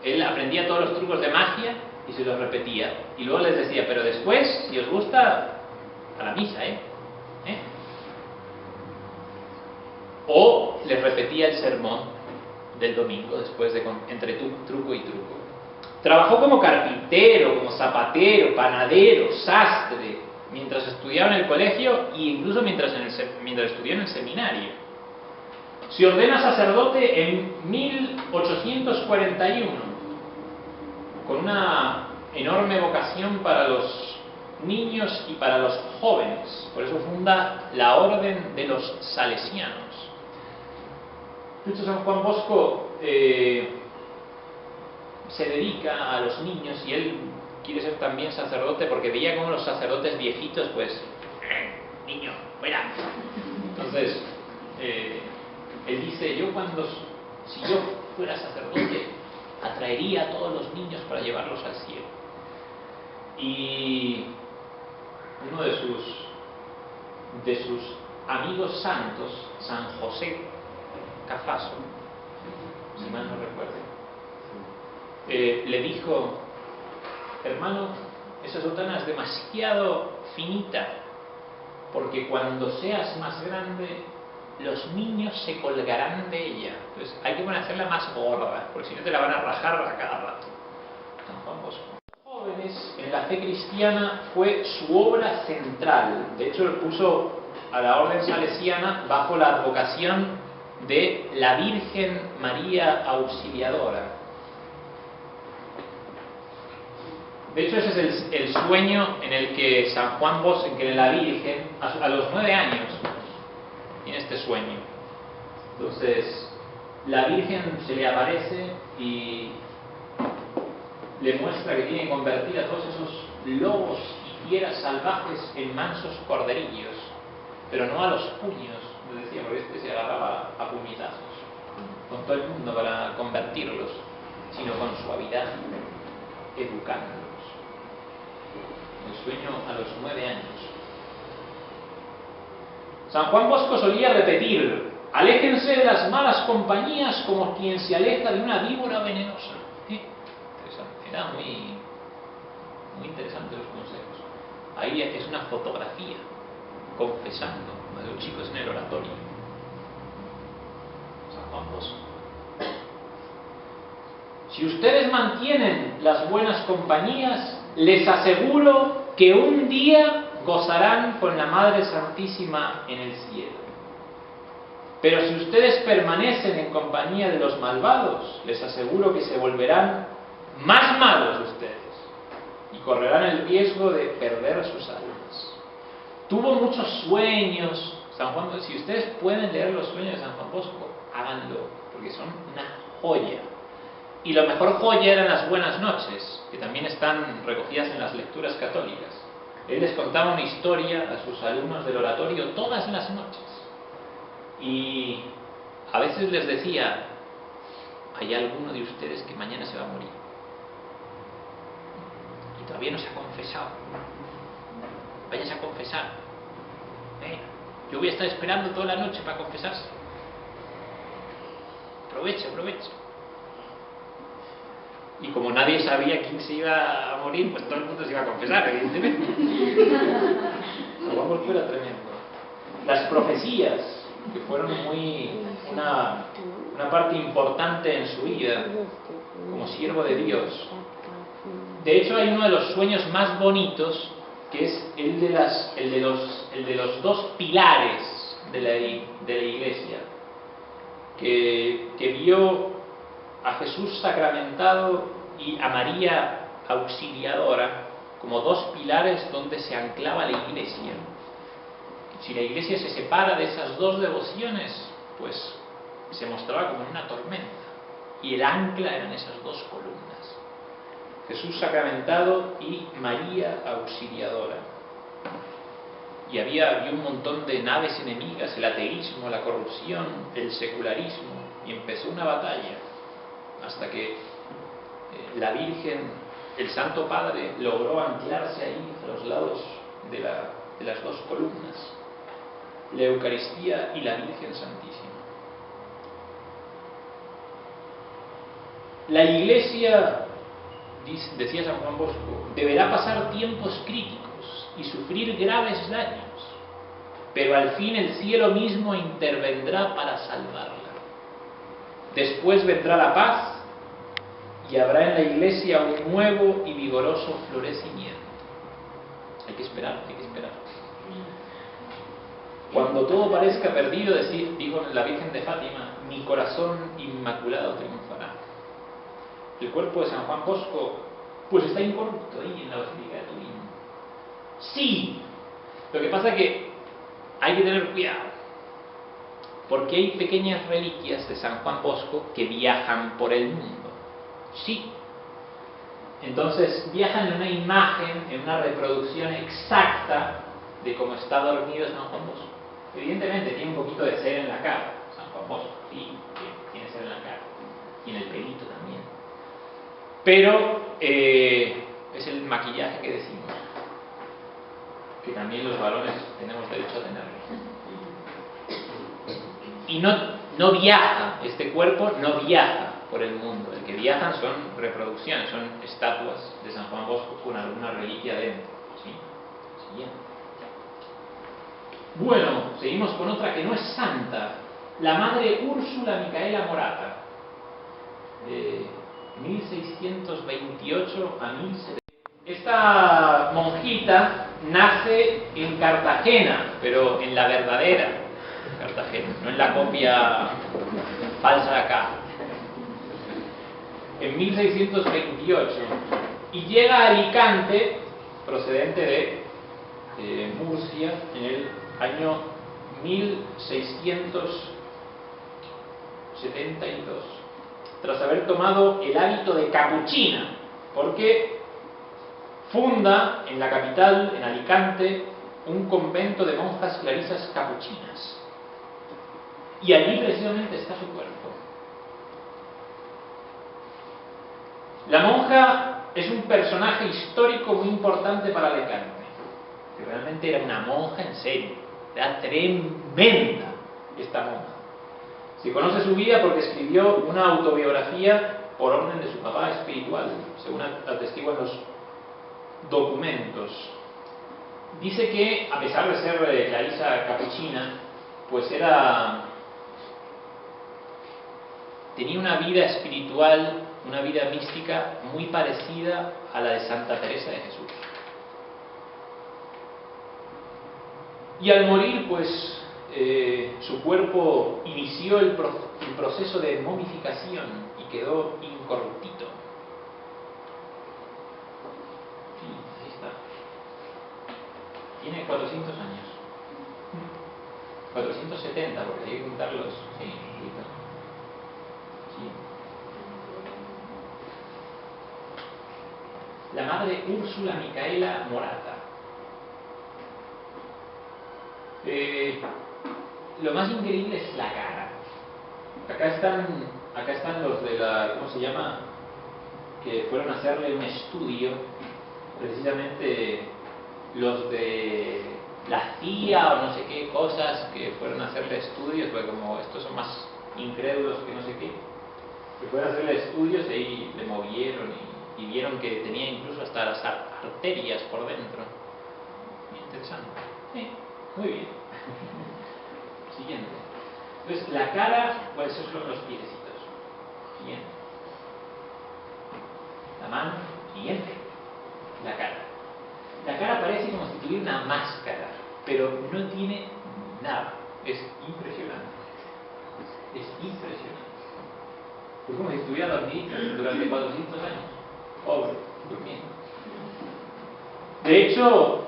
él aprendía todos los trucos de magia y se los repetía. Y luego les decía, pero después, si os gusta, a la misa, O les repetía el sermón del domingo, después de entre truco y truco. Trabajó como carpintero, como zapatero, panadero, sastre, mientras estudiaba en el colegio e incluso mientras estudió en el seminario. Se ordena sacerdote en 1841, con una enorme vocación para los niños y para los jóvenes. Por eso funda la Orden de los Salesianos. San Juan Bosco se dedica a los niños y él quiere ser también sacerdote porque veía como los sacerdotes viejitos, pues, niño, fuera. Entonces, él dice, si yo fuera sacerdote, atraería a todos los niños para llevarlos al cielo. Y uno de sus amigos santos, San José Cafaso, si mal no recuerdo, le dijo, hermano, esa sotana es demasiado finita, porque cuando seas más grande, los niños se colgarán de ella. Entonces hay que hacerla más gorda, porque si no te la van a rajar a cada rato. San Juan Bosco. Jóvenes en la fe cristiana fue su obra central. De hecho, lo puso a la orden salesiana bajo la advocación de la Virgen María Auxiliadora. De hecho, ese es el sueño en el que San Juan Bosco, en que la Virgen, a los 9 años, tiene este sueño. Entonces, la Virgen se le aparece y le muestra que tiene que convertir a todos esos lobos y fieras salvajes en mansos corderillos, pero no a los puños, les decía, porque este se agarraba a puñetazos con todo el mundo para convertirlos, sino con suavidad, educándolos. El sueño a los 9 años. San Juan Bosco solía repetir, aléjense de las malas compañías como quien se aleja de una víbora venenosa. Interesante. Era muy interesante los consejos. Ahí es una fotografía confesando a los chicos en el oratorio. San Juan Bosco. Si ustedes mantienen las buenas compañías, les aseguro que un día gozarán con la Madre Santísima en el cielo. Pero si ustedes permanecen en compañía de los malvados, les aseguro que se volverán más malos ustedes y correrán el riesgo de perder sus almas. Tuvo muchos sueños. San Juan, si ustedes pueden leer los sueños de San Juan Bosco, háganlo, porque son una joya. Y la mejor joya eran las buenas noches, que también están recogidas en las lecturas católicas. Él les contaba una historia a sus alumnos del oratorio todas las noches. Y a veces les decía, hay alguno de ustedes que mañana se va a morir. Y todavía no se ha confesado. Váyase a confesar. Yo voy a estar esperando toda la noche para confesarse. Aproveche. Y como nadie sabía quién se iba a morir, pues todo el mundo se iba a confesar, evidentemente. Vamos, fuera tremendo. Las profecías, que fueron una parte importante en su vida, como siervo de Dios. De hecho, hay uno de los sueños más bonitos que es el de los dos pilares de la Iglesia, que vio a Jesús sacramentado y a María auxiliadora como dos pilares donde se anclaba la Iglesia. Si la Iglesia se separa de esas dos devociones, pues se mostraba como en una tormenta, y el ancla eran esas dos columnas: Jesús sacramentado y María auxiliadora. Y había un montón de naves enemigas: el ateísmo, la corrupción, el secularismo, y empezó una batalla hasta que la Virgen, el Santo Padre, logró anclarse ahí a los lados de las dos columnas, la Eucaristía y la Virgen Santísima. La Iglesia, decía San Juan Bosco, deberá pasar tiempos críticos y sufrir graves daños, pero al fin el cielo mismo intervendrá para salvarla. Después vendrá la paz y habrá en la Iglesia un nuevo y vigoroso florecimiento. Hay que esperar, hay que esperar. Cuando todo parezca perdido, dijo la Virgen de Fátima, mi corazón inmaculado triunfará. El cuerpo de San Juan Bosco pues está incorrupto ahí en la Basílica de Turín. Sí, lo que pasa es que hay que tener cuidado, porque hay pequeñas reliquias de San Juan Bosco que viajan por el mundo. Sí. Entonces viajan en una imagen, en una reproducción exacta de cómo está dormido San Juan Bosco. Evidentemente tiene un poquito de cera en la cara, San Juan Bosco, sí, tiene cera en la cara, y en el pelito también. Pero es el maquillaje que decimos, que también los varones tenemos derecho a tenerlo. Y no viaja, este cuerpo no viaja por el mundo. El que viajan son reproducciones, son estatuas de San Juan Bosco con alguna reliquia dentro. ¿Sí? Siguiente. Bueno, seguimos con otra que no es santa, la Madre Úrsula Micaela Morata, de 1628 a 1700. Esta monjita nace en Cartagena, pero en la verdadera Cartagena, no en la copia falsa de acá. En 1628, y llega a Alicante, procedente de Murcia, en el año 1672, tras haber tomado el hábito de capuchina, porque funda en la capital, en Alicante, un convento de monjas clarisas capuchinas. Y allí precisamente está su cuerpo. La monja es un personaje histórico muy importante para Alicante, que realmente era una monja en serio, era tremenda esta monja. Se conoce su vida porque escribió una autobiografía por orden de su papá espiritual, según atestiguan los documentos. Dice que, a pesar de ser clarisa capuchina, pues tenía una vida espiritual, una vida mística muy parecida a la de Santa Teresa de Jesús. Y al morir, pues, su cuerpo inició el proceso de momificación y quedó incorruptito. Sí, ahí está. Tiene 400 años. 470, porque hay que contarlos. Sí, sí. La Madre Úrsula Micaela Morata. Lo más increíble es la cara. Acá están los de la, ¿cómo se llama? Que fueron a hacerle un estudio, precisamente los de la CIA o no sé qué cosas, que fueron a hacerle estudios, porque como estos son más incrédulos que no sé qué, que fueron a hacerle estudios y ahí le movieron y vieron que tenía incluso hasta las arterias por dentro. Muy interesante. Sí, muy bien. Siguiente. Entonces, la cara, pues esos son los piecitos. Siguiente. La mano, siguiente. La cara. La cara parece como si tuviera una máscara, pero no tiene nada. Es impresionante. Es impresionante. Es como si estuviera dormidito durante 400 años. Pobre, durmiendo. De hecho,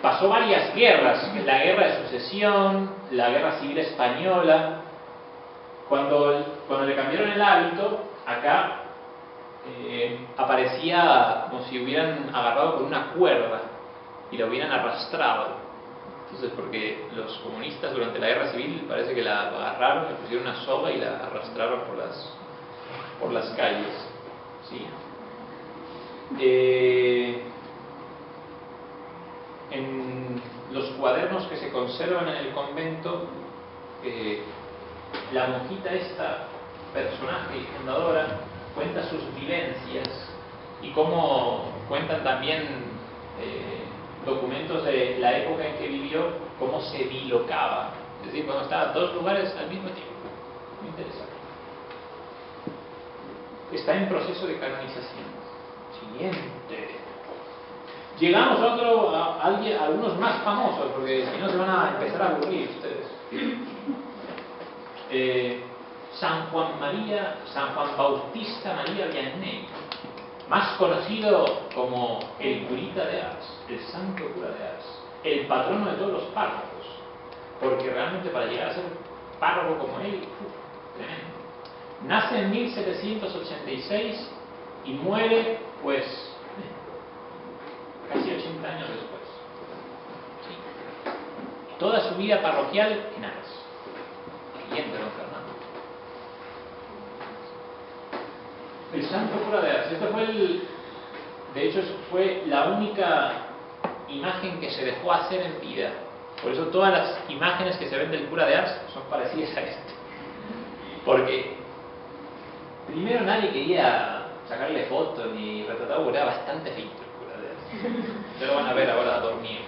pasó varias guerras. La guerra de sucesión, la guerra civil española. Cuando le cambiaron el hábito, acá aparecía como si hubieran agarrado con una cuerda y lo hubieran arrastrado. Entonces, porque los comunistas durante la guerra civil parece que la agarraron, le pusieron una soga y la arrastraron por las calles. ¿Sí? En los cuadernos que se conservan en el convento, la monjita esta, personaje y fundadora, cuenta sus vivencias y cómo cuentan también documentos de la época en que vivió, cómo se bilocaba, es decir, cuando estaba en dos lugares al mismo tiempo. Muy interesante. Está en proceso de canonización. Siguiente. Llegamos a algunos más famosos, porque si no se van a empezar a aburrir ustedes. San Juan Bautista María Vianney, más conocido como el curita de Ars, el santo cura de Ars, el patrono de todos los párrocos, porque realmente para llegar a ser párroco como él, tremendo. Nace en 1786 y muere, pues, casi 80 años después. Sí. Toda su vida parroquial en Ars. Siguiente, don Fernando. El santo cura de Ars. De hecho, fue la única imagen que se dejó hacer en vida. Por eso todas las imágenes que se ven del cura de Ars son parecidas a esta. Porque primero nadie quería sacarle fotos ni retratarlo, porque era bastante feito el cura de Ars. Ya lo van a ver ahora dormir.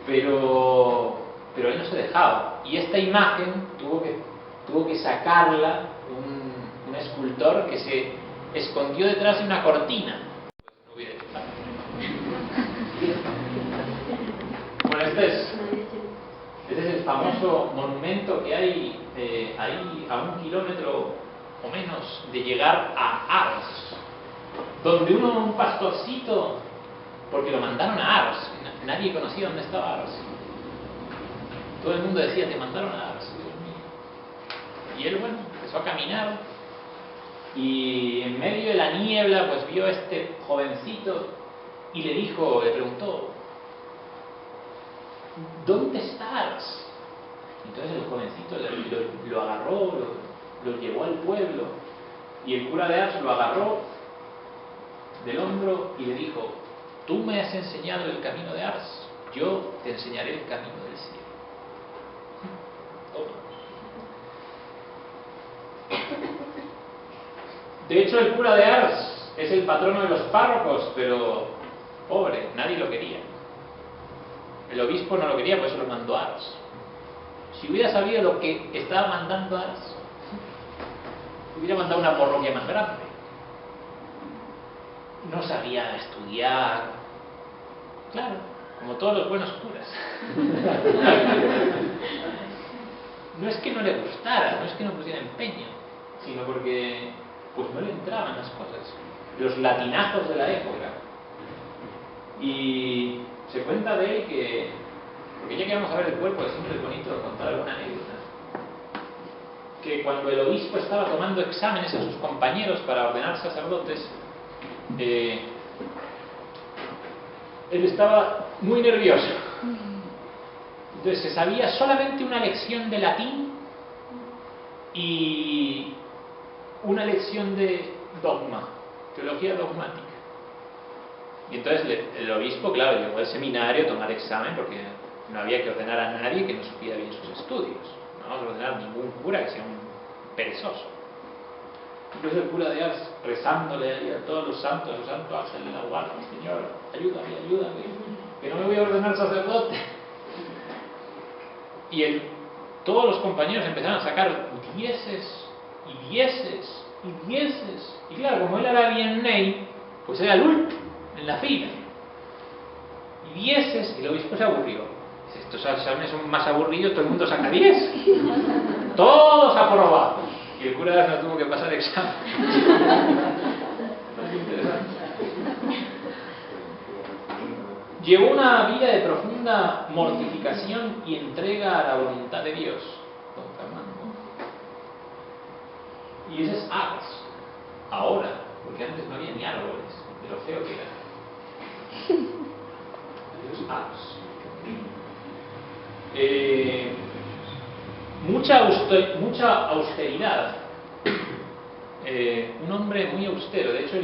Pero él no se dejaba. Y esta imagen tuvo que sacarla un escultor que se escondió detrás de una cortina. Pues no hubiera hecho nada. Bueno, este es el famoso monumento que hay ahí a 1 kilómetro o menos de llegar a Ars, donde un pastorcito, porque lo mandaron a Ars, nadie conocía dónde estaba Ars. Todo el mundo decía, te mandaron a Ars, Dios mío. Y él, bueno, empezó a caminar y en medio de la niebla pues vio a este jovencito y le preguntó, ¿dónde estás? Entonces el jovencito lo agarró, lo llevó al pueblo y el cura de Ars lo agarró del hombro y le dijo, tú me has enseñado el camino de Ars, yo te enseñaré el camino del cielo. De hecho, el cura de Ars es el patrono de los párrocos, pero pobre, nadie lo quería. El obispo no lo quería, por eso lo mandó a Ars. Si hubiera sabido lo que estaba mandando a Ars, hubiera mandado una parroquia más grande. No sabía estudiar. Claro, como todos los buenos curas. No es que no le gustara, no es que no pusiera empeño, sino porque pues no le entraban las cosas, los latinazos de la época. Y se cuenta de él que, porque ya que vamos a ver el cuerpo, siempre es bonito contar alguna anécdota, que cuando el obispo estaba tomando exámenes a sus compañeros para ordenar sacerdotes, él estaba muy nervioso. Entonces se sabía solamente una lección de latín y una lección de dogma, teología dogmática. Y entonces el obispo, claro, llegó al seminario a tomar examen porque no había que ordenar a nadie que no supiera bien sus estudios. No vamos a ordenar a ningún cura que sea un perezoso. Entonces el cura de Ars, rezándole ahí a todos los santos ángeles de la guarda, Señor, ayúdame, que no me voy a ordenar sacerdote. Y todos los compañeros empezaron a sacar dieces y dieces y dieces. Y claro, como él era Vianney, pues era el último en la fila. y 10, y el obispo se aburrió. Dice, estos exámenes son más aburridos, todo el mundo saca 10. Todos aprobados. Y el cura no tuvo que pasar examen. Es interesante. Llevó una vida de profunda mortificación y entrega a la voluntad de Dios, don Fernando. Y ese es Ars, ahora, porque antes no había ni árboles, de lo feo que era. Eso es Ars. Mucha austeridad. Un hombre muy austero. De hecho,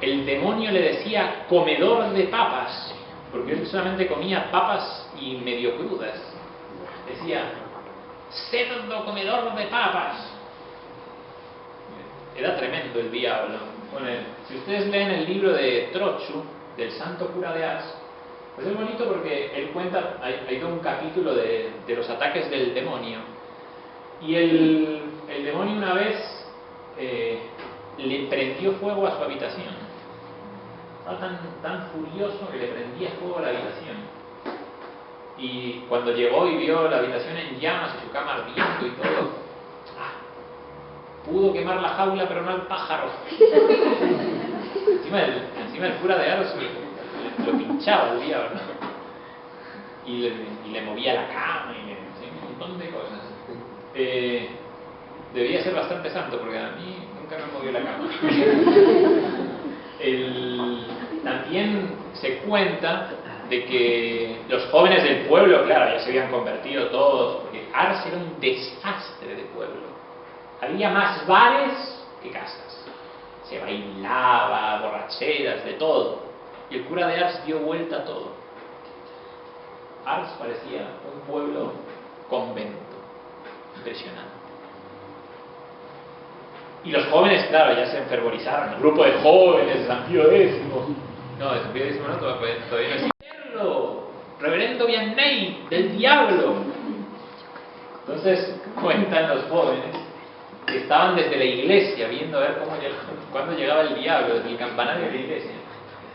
el demonio le decía comedor de papas, porque él solamente comía papas y medio crudas. Decía, cerdo comedor de papas. Era tremendo el diablo. Bueno, si ustedes leen el libro de Trochu, del santo cura de Ars, pues es bonito porque él cuenta, hay todo un capítulo de los ataques del demonio. Y el demonio una vez le prendió fuego a su habitación. Estaba tan furioso que le prendía fuego a la habitación. Y cuando llegó y vio la habitación en llamas y su cama ardiendo y todo, pudo quemar la jaula pero no al pájaro. Encima el cura de Ars lo pinchaba el diablo, y le movía la cama y un montón de cosas. Debía ser bastante santo porque a mí nunca me movió la cama. También se cuenta de que los jóvenes del pueblo, claro, ya se habían convertido todos, porque Ars era un desastre de pueblo. Había más bares que casas. Se bailaba, borracheras, de todo. Y el cura de Ars dio vuelta a todo. Ars parecía un pueblo convento. Impresionante. Y los jóvenes, claro, ya se enfervorizaron. El grupo de jóvenes de San Pío X. No, de San Pío X no, todavía no es. Reverendo Vianney, del diablo. Entonces cuentan los jóvenes que estaban desde la iglesia viendo a ver cuándo llegaba el diablo, desde el campanario de la iglesia.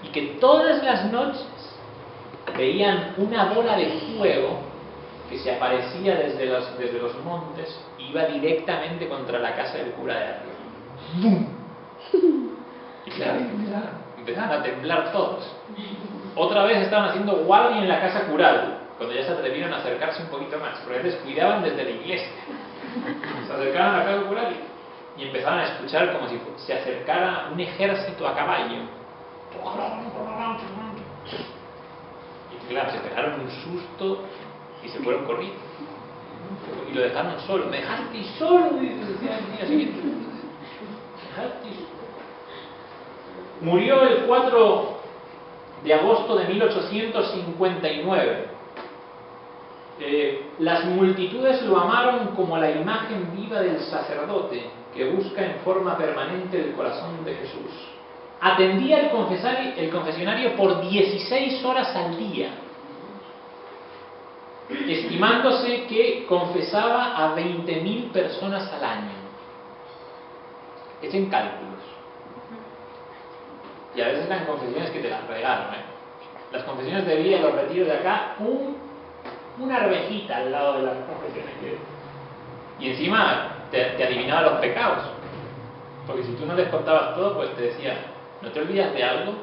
Y que todas las noches veían una bola de fuego que se aparecía desde los montes y iba directamente contra la casa del cura de Ars. ¡Bum! Y claro, empezaron a temblar todos. Otra vez estaban haciendo guardia en la casa cural, cuando ya se atrevieron a acercarse un poquito más, porque antes cuidaban desde la iglesia. Se acercaron a la casa cural y empezaban a escuchar como si se acercara un ejército a caballo. Y claro, se pegaron un susto y se fueron corriendo. Y lo dejaron solo. Me dejaste solo, decía el día siguiente. Me dejaste solo. Murió el 4 de agosto de 1859. Las multitudes lo amaron como la imagen viva del sacerdote que busca en forma permanente el corazón de Jesús. Atendía el confesionario por 16 horas al día, estimándose que confesaba a 20.000 personas al año. Echen cálculos. Y a veces eran confesiones que te las regalan, Las confesiones de vida y los retiros de acá, una arvejita al lado de las confesiones y encima te adivinaba los pecados, porque si tú no les contabas todo, pues te decía, ¿no te olvidas de algo?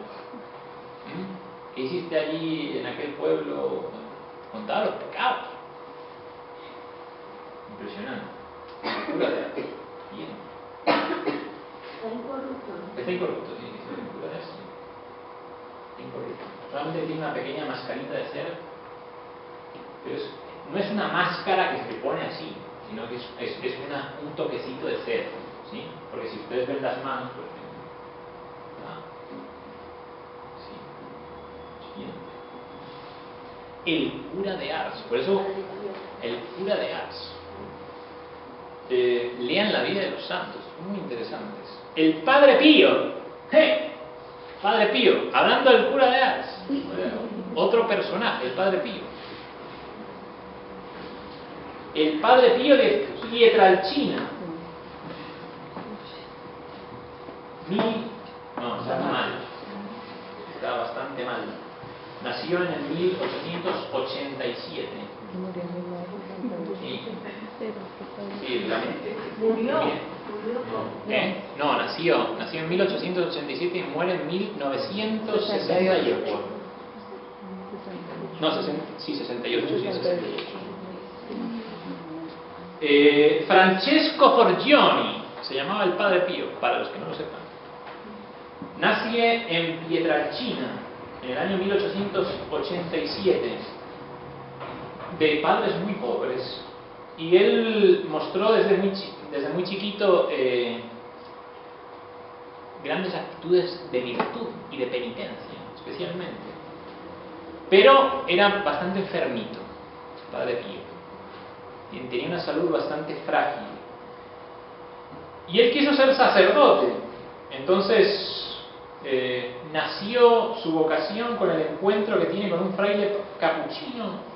¿Qué hiciste allí en aquel pueblo? Contaba los pecados. Impresionante. Cura de Ars. Bien. Está incorrupto. Está incorrupto, sí. Cura de Ars. Incorrupto. Solamente tiene una pequeña mascarita de cera, pero no es una máscara que se pone así, sino que es un toquecito de cera, ¿sí? Porque si ustedes ven las manos, por ejemplo, sí. El cura de Ars, por eso el cura de Ars. Lean la vida de los santos, muy interesantes. El Padre Pío, Padre Pío, hablando del cura de Ars, otro personaje, el Padre Pío. El Padre Pío de Pietralcina. No, está mal. nació en el 1887. Sí, realmente. Murió. No, nació en 1887 y muere en 1968. No, 68, sí, 68. Francesco Forgioni, se llamaba el Padre Pío, para los que no lo sepan. Nace en Pietrelcina, en el año 1887, de padres muy pobres. Y él mostró desde muy chiquito grandes actitudes de virtud y de penitencia, especialmente. Pero era bastante enfermito, Padre Pío. Tenía una salud bastante frágil. Y él quiso ser sacerdote. Entonces nació su vocación con el encuentro que tiene con un fraile capuchino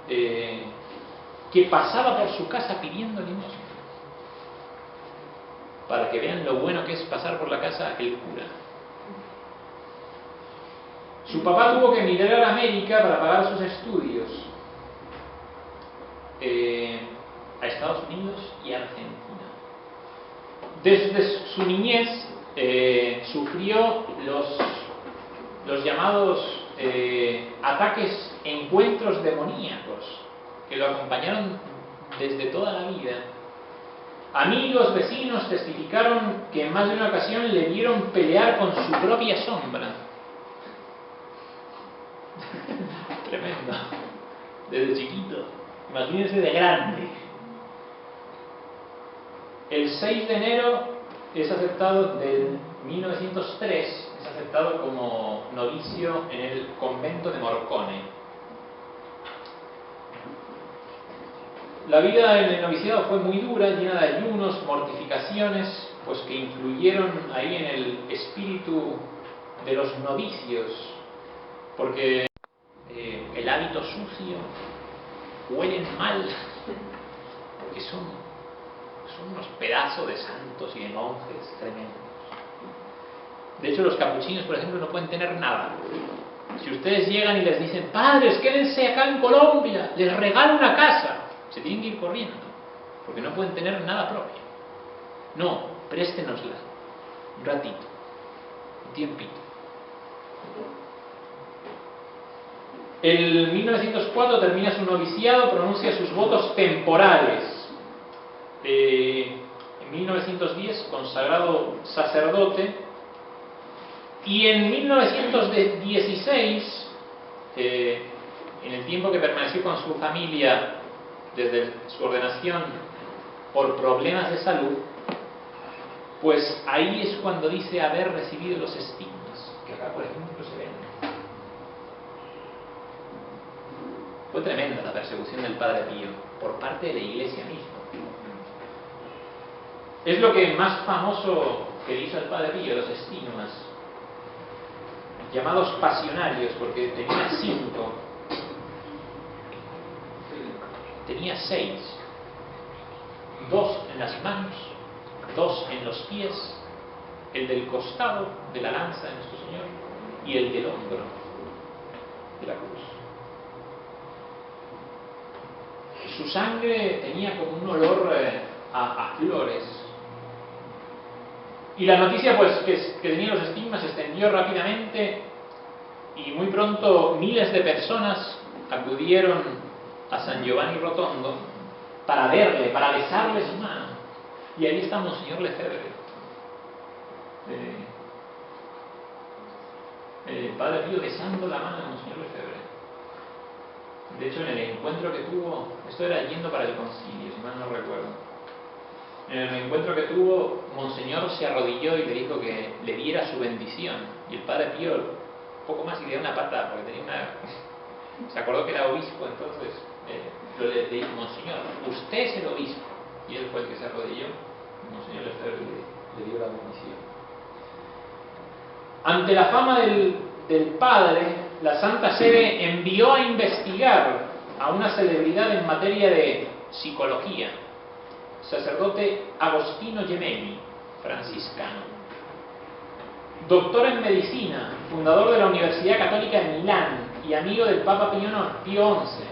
que pasaba por su casa pidiendo limosna. Para que vean lo bueno que es pasar por la casa el cura. Su papá tuvo que emigrar a América para pagar sus estudios a Estados Unidos y a Argentina. Desde su niñez sufrió los llamados ataques, encuentros demoníacos que lo acompañaron desde toda la vida. Amigos, vecinos testificaron que en más de una ocasión le vieron pelear con su propia sombra. Tremendo. Desde chiquito. Imagínense de grande. El 6 de enero es aceptado, del 1903, es aceptado como novicio en el convento de Morcone. La vida en el noviciado fue muy dura, llena de ayunos, mortificaciones, pues que influyeron ahí en el espíritu de los novicios, porque el hábito sucio, huelen mal, porque son unos pedazos de santos y de monjes tremendos. De hecho, los capuchinos, por ejemplo, no pueden tener nada. Si ustedes llegan y les dicen, padres, quédense acá en Colombia, les regalo una casa, se tienen que ir corriendo, porque no pueden tener nada propio. No, préstenosla un ratito, un tiempito. En 1904 termina su noviciado, pronuncia sus votos temporales. En 1910 consagrado sacerdote, y en 1916, en el tiempo que permaneció con su familia desde su ordenación por problemas de salud, pues ahí es cuando dice haber recibido los estigmas, que acá por ejemplo se ven. Fue tremenda la persecución del Padre Pío por parte de la Iglesia misma. Es lo que más famoso que hizo el Padre Pío, los estigmas, llamados pasionarios, porque tenía 5. Tenía 6, 2 en las manos, 2 en los pies, el del costado de la lanza de nuestro Señor y el del hombro de la cruz. Su sangre tenía como un olor a flores, y la noticia pues que tenía los estigmas se extendió rápidamente, y muy pronto miles de personas acudieron a San Giovanni Rotondo para verle, para besarle su mano. Y ahí está Monseñor Lefebvre, el Padre Pío besando la mano de Monseñor Lefebvre. De hecho, en el encuentro que tuvo, esto era yendo para el concilio, si mal no recuerdo, en el encuentro que tuvo, Monseñor se arrodilló y le dijo que le diera su bendición, y el Padre Pío poco más y le dio una patada, porque tenía una... se acordó que era obispo, entonces le dijo, Monseñor, usted es el obispo, y él fue el que se arrodilló. Monseñor Lefebvre le dio la bendición. Ante la fama del Padre, la Santa Sede envió a investigar a una celebridad en materia de psicología, sacerdote Agostino Gemelli, franciscano. doctor en medicina, fundador de la Universidad Católica de Milán y amigo del Papa Pío XI.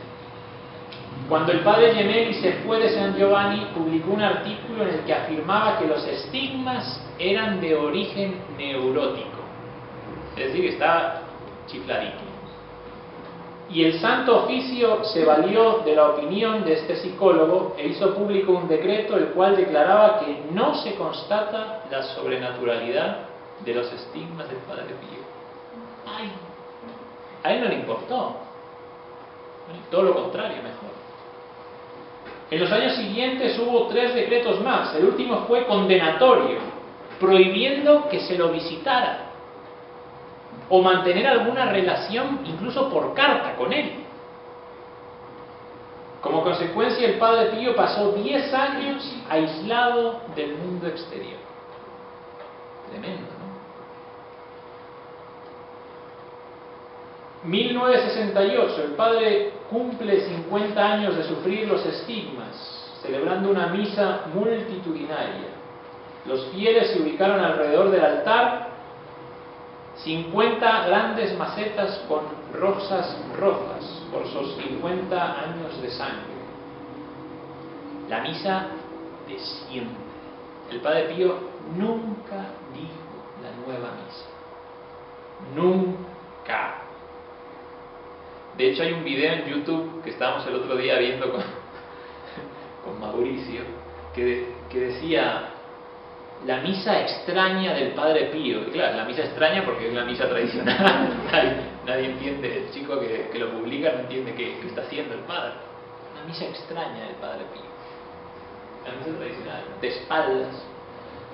Cuando el padre Gemelli se fue de San Giovanni, publicó un artículo en el que afirmaba que los estigmas eran de origen neurótico. Es decir, que estaba chifladito. Y el Santo Oficio se valió de la opinión de este psicólogo e hizo público un decreto el cual declaraba que no se constata la sobrenaturalidad de los estigmas del Padre Pío. ¡Ay! A él no le importó. Todo lo contrario, mejor. En los años siguientes hubo 3 decretos más. El último fue condenatorio, prohibiendo que se lo visitara o mantener alguna relación, incluso por carta, con él. Como consecuencia, el Padre Pío pasó 10 años aislado del mundo exterior. Tremendo, ¿no? 1968, el Padre cumple 50 años de sufrir los estigmas, celebrando una misa multitudinaria. Los fieles se ubicaron alrededor del altar, 50 grandes macetas con rosas rojas por sus 50 años de sangre. La misa de siempre. El Padre Pío nunca dijo la nueva misa. Nunca. De hecho, hay un video en YouTube que estábamos el otro día viendo con Mauricio, que decía la misa extraña del Padre Pío. Y claro, la misa extraña porque es la misa tradicional. nadie entiende, el chico que lo publica no entiende qué está haciendo el Padre. Una misa extraña del Padre Pío. La misa tradicional, de espaldas.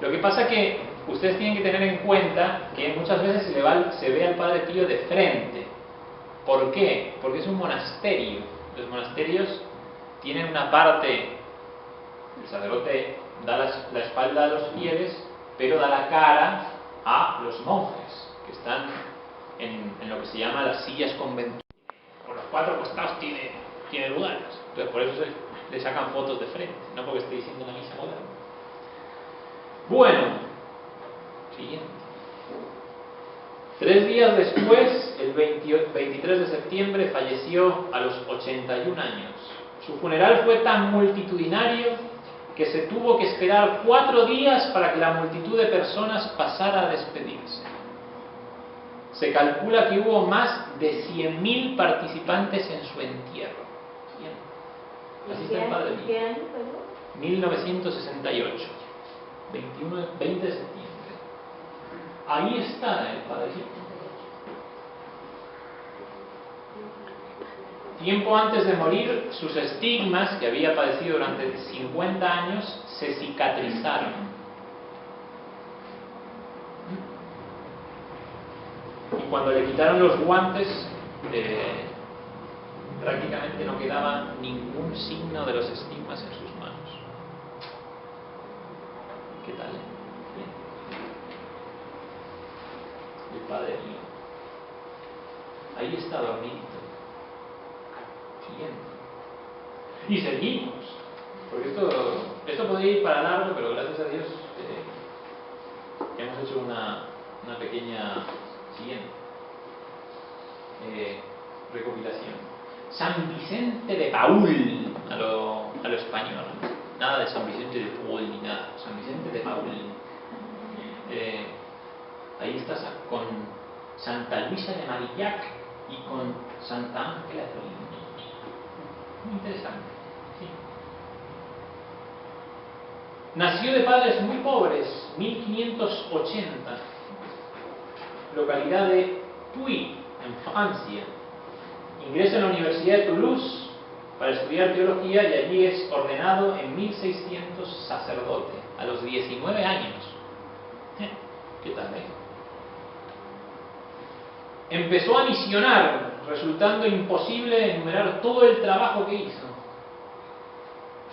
Lo que pasa que ustedes tienen que tener en cuenta que muchas veces se ve al Padre Pío de frente. ¿Por qué? Porque es un monasterio. Los monasterios tienen una parte, el sacerdote da la espalda a los fieles, pero da la cara a los monjes, que están en lo que se llama las sillas conventuales. Por los 4 costados tiene lugares. Entonces por eso le sacan fotos de frente, no porque esté diciendo una misa moderna. Bueno, siguiente. 3 días después, el 23 de septiembre, falleció a los 81 años. Su funeral fue tan multitudinario que se tuvo que esperar 4 días para que la multitud de personas pasara a despedirse. Se calcula que hubo más de 100.000 participantes en su entierro. Así está el Padre Pío. ¿Qué año, perdón? 1968, 20 de septiembre. Ahí está el Padre Pío. Tiempo antes de morir, sus estigmas, que había padecido durante 50 años, se cicatrizaron. Y cuando le quitaron los guantes, prácticamente no quedaba ningún signo de los estigmas en sus manos. ¿Qué tal? Bien. El Padre Pío. Ahí está dormidito. Siguiente. Y seguimos. Porque esto podría ir para largo, pero gracias a Dios hemos hecho una pequeña siguiente recopilación. San Vicente de Paúl, a lo español. Nada de San Vicente de Paúl ni nada. San Vicente de Paúl. Ahí está con Santa Luisa de Marillac y con Santa Ángela de Tolima. Muy interesante. Sí. Nació de padres muy pobres, 1580, localidad de Puy, en Francia. Ingresa en la Universidad de Toulouse para estudiar teología y allí es ordenado en 1600 sacerdote, a los 19 años. ¿Qué tal, Empezó a misionar, resultando imposible enumerar todo el trabajo que hizo,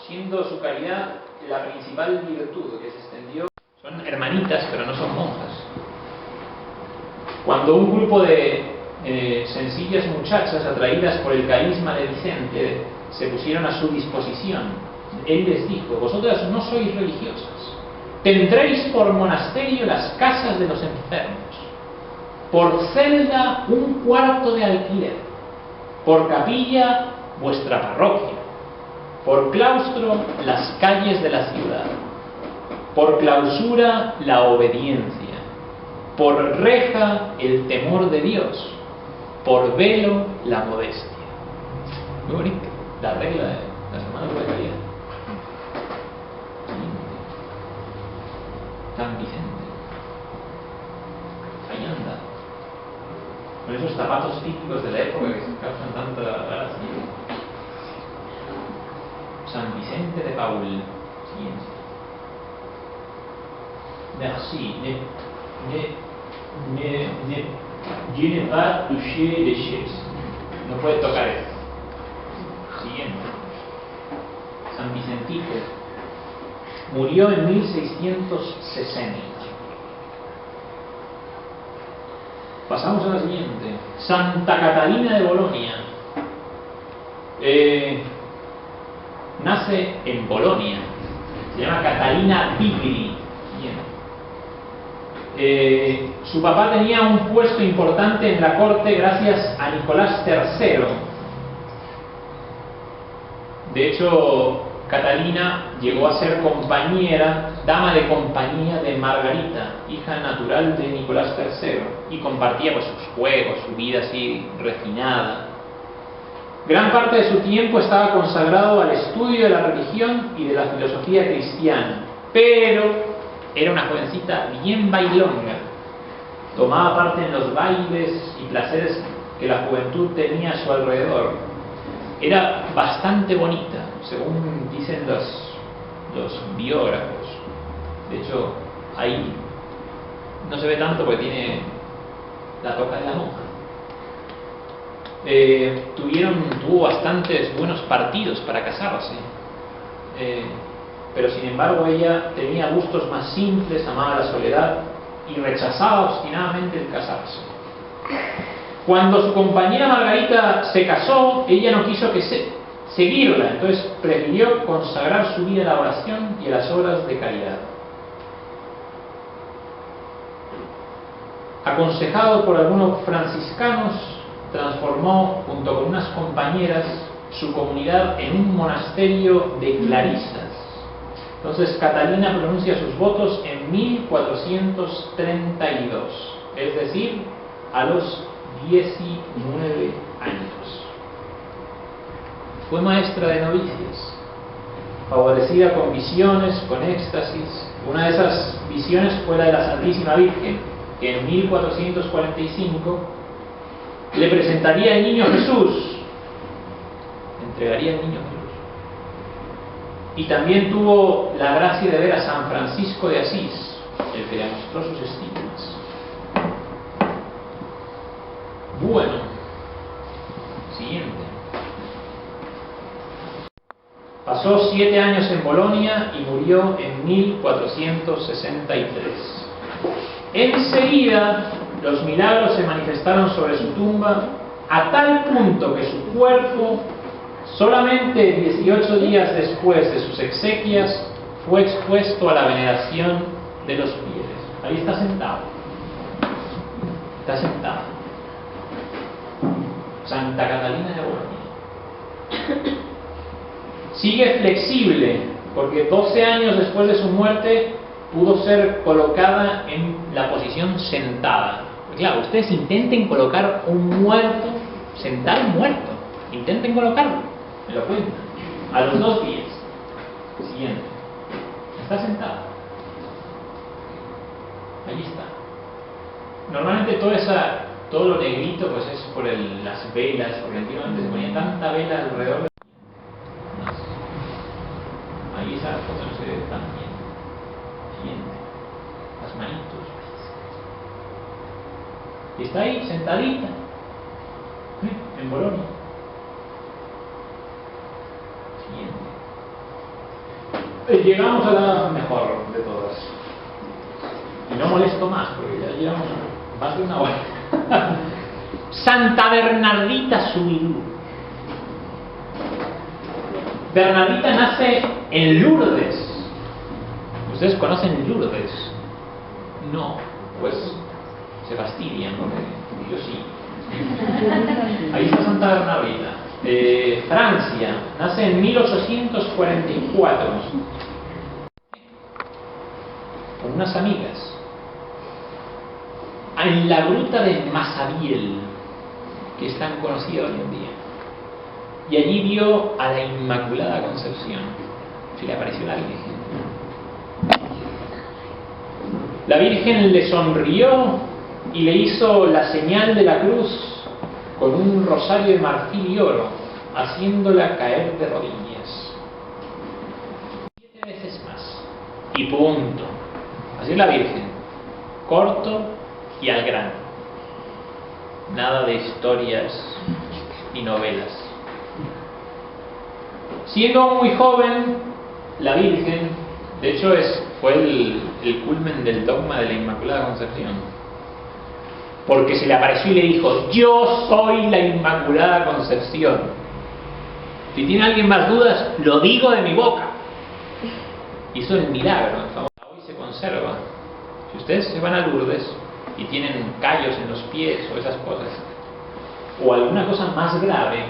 siendo su caridad la principal virtud que se extendió. Son hermanitas, pero no son monjas. Cuando un grupo de sencillas muchachas atraídas por el carisma de Vicente se pusieron a su disposición, él les dijo: vosotras no sois religiosas, tendréis por monasterio las casas de los enfermos, por celda un cuarto de alquiler, por capilla vuestra parroquia, por claustro las calles de la ciudad, por clausura la obediencia, por reja el temor de Dios, por velo la modestia. Muy bonito, la regla de las hermanas de la caridad. San Vicente, ahí anda, con esos zapatos típicos de la época que se causan tanta gracia. San Vicente de Paul. Siguiente. Merci. Je n'ai pas touché les chaises. No puede tocar eso. Siguiente. San Vicentito. Murió en 1660. Pasamos a la siguiente. Santa Catalina de Bolonia. Nace en Bolonia. Se llama Catalina Pigri. Su papá tenía un puesto importante en la corte gracias a Nicolás III. De hecho, Catalina llegó a ser compañera, dama de compañía de Margarita, hija natural de Nicolás III, y compartía pues sus juegos, su vida así refinada. Gran parte de su tiempo estaba consagrado al estudio de la religión y de la filosofía cristiana, pero era una jovencita bien bailonga. Tomaba parte en los bailes y placeres que la juventud tenía a su alrededor. Era bastante bonita, según dicen los biógrafos. De hecho, ahí no se ve tanto porque tiene la toca de la monja. Tuvo bastantes buenos partidos para casarse, pero sin embargo ella tenía gustos más simples, amaba la soledad y rechazaba obstinadamente el casarse. Cuando su compañera Margarita se casó, ella no quiso seguirla, entonces prefirió consagrar su vida a la oración y a las obras de caridad. Aconsejado por algunos franciscanos, transformó, junto con unas compañeras, su comunidad en un monasterio de clarisas. Entonces Catalina pronuncia sus votos en 1432, es decir, a los 19 años. Fue maestra de novicias, favorecida con visiones, con éxtasis. Una de esas visiones fue la de la Santísima Virgen, que en 1445 le presentaría al niño Jesús, entregaría al niño Jesús. Y también tuvo la gracia de ver a San Francisco de Asís, el que le mostró sus estigmas. Bueno, siguiente. Pasó 7 años en Bolonia y murió en 1463. Enseguida, los milagros se manifestaron sobre su tumba a tal punto que su cuerpo, solamente 18 días después de sus exequias, fue expuesto a la veneración de los fieles. Ahí está sentado. Está sentado. Santa Catalina de Bolonia. Sigue flexible, porque 12 años después de su muerte pudo ser colocada en la posición sentada. Claro, ustedes intenten colocar un muerto, sentar un muerto, intenten colocarlo, me lo cuentan, a los 2 pies. Siguiente. Está sentada. Allí está. Normalmente todo lo negrito pues es por las velas, porque antiguamente se ponía tanta vela alrededor. Ahí esa cosa no se ve tan bien. Siguiente. Las manitos. Y está ahí, sentadita. En Bolonia. Siguiente. Llegamos a la mejor de todas. Y no molesto más, porque ya llevamos más de 1 hora. Santa Bernardita Subirú. Bernardita nace en Lourdes. ¿Ustedes conocen Lourdes? No, pues se fastidian, porque yo sí. Ahí está Santa Bernardita. Francia, nace en 1844 con unas amigas en la gruta de Massabielle, que es tan conocida hoy en día, y allí vio a la Inmaculada Concepción. Se le apareció la Virgen. La Virgen le sonrió y le hizo la señal de la cruz con un rosario de marfil y oro, haciéndola caer de rodillas 7 veces más, y punto. Así es la Virgen, corto y al grano, nada de historias y novelas. Siendo muy joven, la Virgen, de hecho fue el culmen del dogma de la Inmaculada Concepción, porque se le apareció y le dijo: yo soy la Inmaculada Concepción. Si tiene alguien más dudas, lo digo de mi boca. Hizo el milagro, hoy se conserva. Si ustedes se van a Lourdes y tienen callos en los pies o esas cosas, o alguna cosa más grave,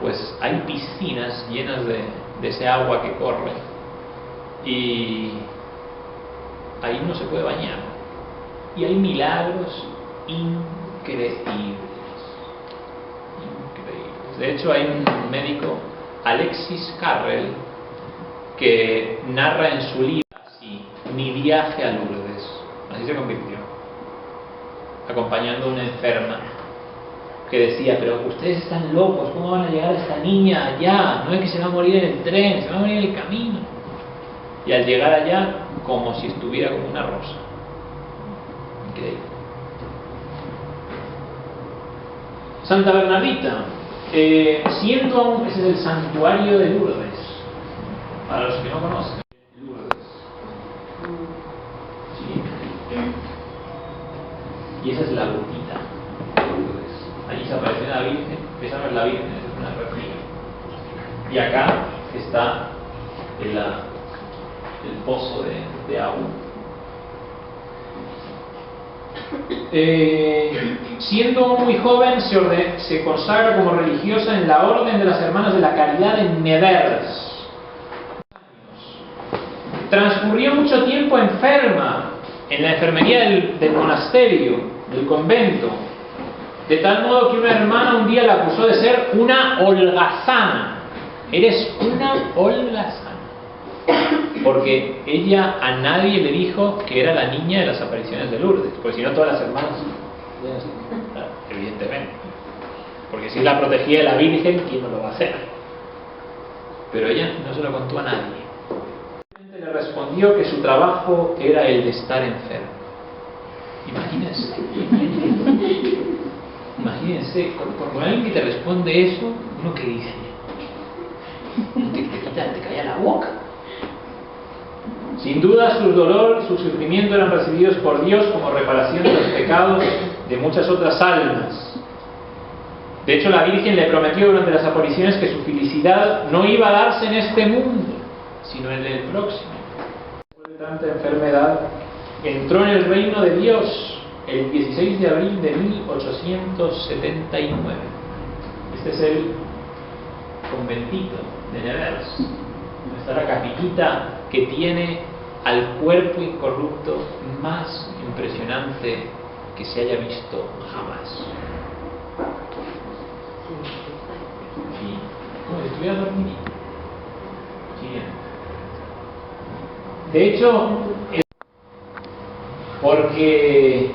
pues hay piscinas llenas de ese agua que corre, y ahí no se puede bañar. Y hay milagros increíbles. De hecho, hay un médico, Alexis Carrel, que narra en su libro así: mi viaje a Lourdes. Así se convirtió, acompañando a una enferma que decía: pero ustedes están locos, ¿cómo van a llegar a esta niña allá? No es que se va a morir en el tren, se va a morir en el camino. Y al llegar allá, como si estuviera como una rosa. Increíble. Santa Bernardita, ese es el santuario de Lourdes, para los que no conocen Lourdes. ¿Sí? Y esa es la grupita de Lourdes. Allí se aparece la Virgen. Esa no es la Virgen, es una réplica. Y acá está el pozo de agua. Siendo muy joven se consagra como religiosa en la Orden de las Hermanas de la Caridad en Nevers. Transcurrió mucho tiempo enferma en la enfermería del monasterio, del convento, de tal modo que una hermana un día la acusó de ser una holgazana. Eres una holgazana. Porque ella a nadie le dijo que era la niña de las apariciones de Lourdes, porque si no todas las hermanas, evidentemente, porque si la protegía de la Virgen, ¿quién no lo va a hacer? Pero ella no se lo contó a nadie. Le respondió que su trabajo era el de estar enfermo. Imagínense, cuando alguien que te responde eso, uno que dice, te calla la boca. Sin duda su dolor, su sufrimiento eran recibidos por Dios como reparación de los pecados de muchas otras almas. De hecho, la Virgen le prometió durante las apariciones que su felicidad no iba a darse en este mundo, sino en el próximo. Después de tanta enfermedad, entró en el reino de Dios el 16 de abril de 1879. Este es el conventito de Nevers. Está la capillita que tiene al cuerpo incorrupto más impresionante que se haya visto jamás. Sí, como si estuviera dormido. De hecho, porque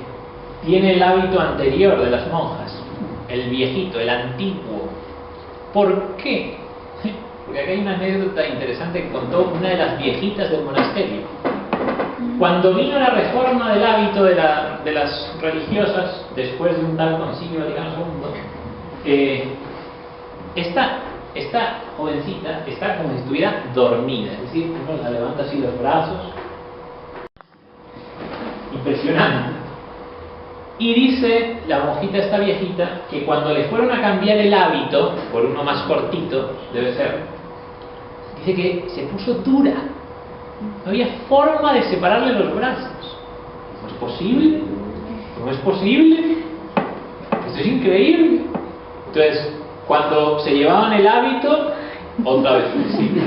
tiene el hábito anterior de las monjas, el viejito, el antiguo. ¿Por qué? Porque acá hay una anécdota interesante que contó una de las viejitas del monasterio. Cuando vino la reforma del hábito de las religiosas, después de un tal concilio Vaticano II, esta jovencita está como si estuviera dormida, es decir, uno la levanta así los brazos, impresionante. Y dice la monjita, esta viejita, que cuando le fueron a cambiar el hábito por uno más cortito, debe ser, dice que se puso dura, No había forma de separarle los brazos. ¿No es posible? ¿No es posible? Esto es increíble. Entonces, cuando se llevaban el hábito, otra vez flexible.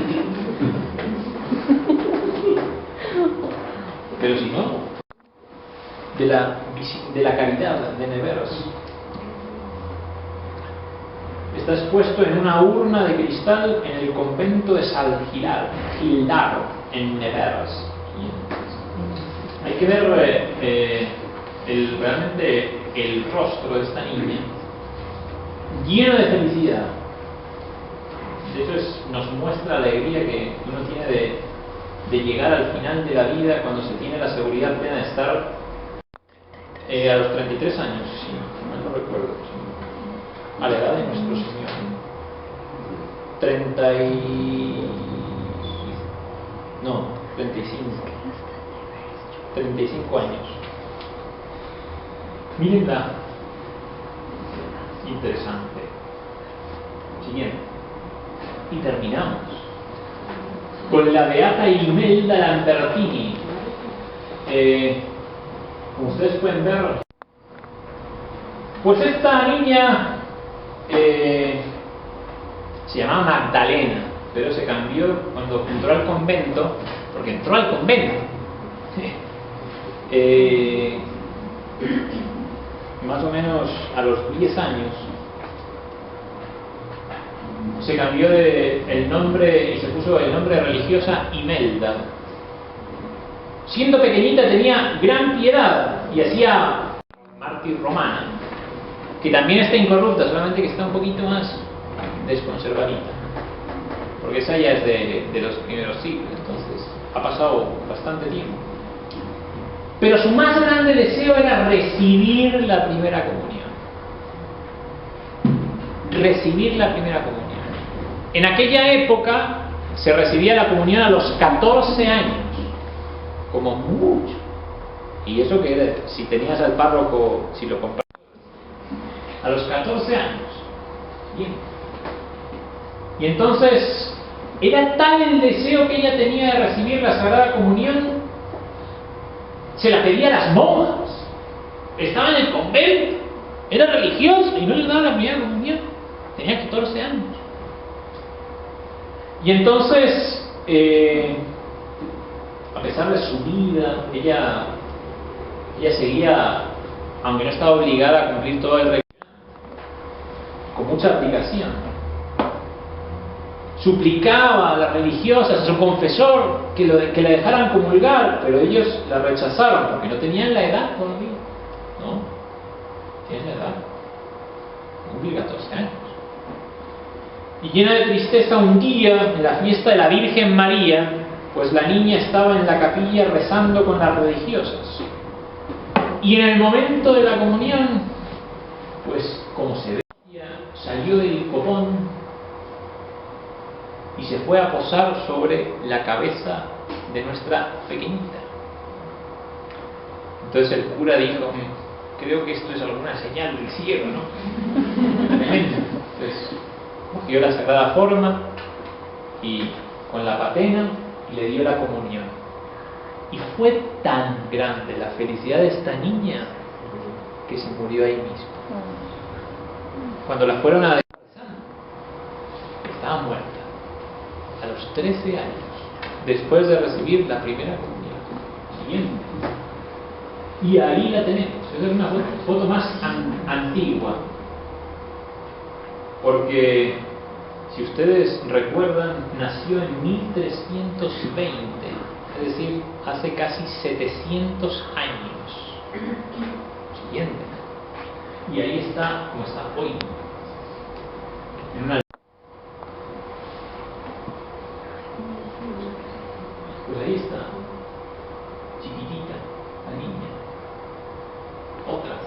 Pero si no, de la caridad de Nevers. Está expuesto en una urna de cristal en el convento de San Gildaro, en Nevers. Hay que ver realmente el rostro de esta niña, lleno de felicidad. De hecho, nos muestra la alegría que uno tiene de llegar al final de la vida cuando se tiene la seguridad plena de estar a los 33 años, si mal no recuerdo, a la edad de nuestro Señor. 35 años. Mírenla. Interesante. Siguiente. Y terminamos con la beata Imelda Lambertini. Como ustedes pueden ver, pues esta niña se llamaba Magdalena, pero se cambió cuando entró al convento, porque entró al convento. Más o menos a los 10 años se cambió el nombre y se puso el nombre de religiosa Imelda. Siendo pequeñita tenía gran piedad y hacía mártir romana, que también está incorrupta, solamente que está un poquito más desconservadita, porque esa ya es de los primeros siglos, entonces ha pasado bastante tiempo. Pero su más grande deseo era recibir la primera comunión. Recibir la primera comunión. En aquella época se recibía la comunión a los 14 años, como mucho. Y eso que era, si tenías al párroco, si lo comprabas. A los 14 años. Bien. Y entonces, era tal el deseo que ella tenía de recibir la Sagrada Comunión, se la pedía a las monjas. Estaba en el convento, era religiosa y no le daba la primera comunión. Tenía 14 años. Y entonces, a pesar de su vida, ella seguía, aunque no estaba obligada a cumplir todo el requisito, con mucha aplicación. Suplicaba a las religiosas, a su confesor, que la dejaran comulgar, pero ellos la rechazaron porque no tenían la edad todavía. ¿No? Tienen la edad. Cumple 14 años. Y llena de tristeza, un día, en la fiesta de la Virgen María, pues la niña estaba en la capilla rezando con las religiosas. Y en el momento de la comunión, pues como se veía, salió del copón y se fue a posar sobre la cabeza de nuestra pequeñita. Entonces el cura dijo, creo que esto es alguna señal del cielo, ¿no? Tremendo. Entonces cogió la sagrada forma y con la patena y le dio la comunión. Y fue tan grande la felicidad de esta niña que se murió ahí mismo. Cuando la fueron a dejar, estaba muerta a los 13 años, después de recibir la primera comunión. Siguiente. Y ahí la tenemos. Esa es una foto más antigua, porque si ustedes recuerdan, nació en 1320, es decir, hace casi 700 años. Siguiente. Y ahí está como está hoy, en una. Pues ahí está, chiquitita, la niña. Otras.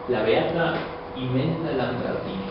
La beata Imelda Lambertini.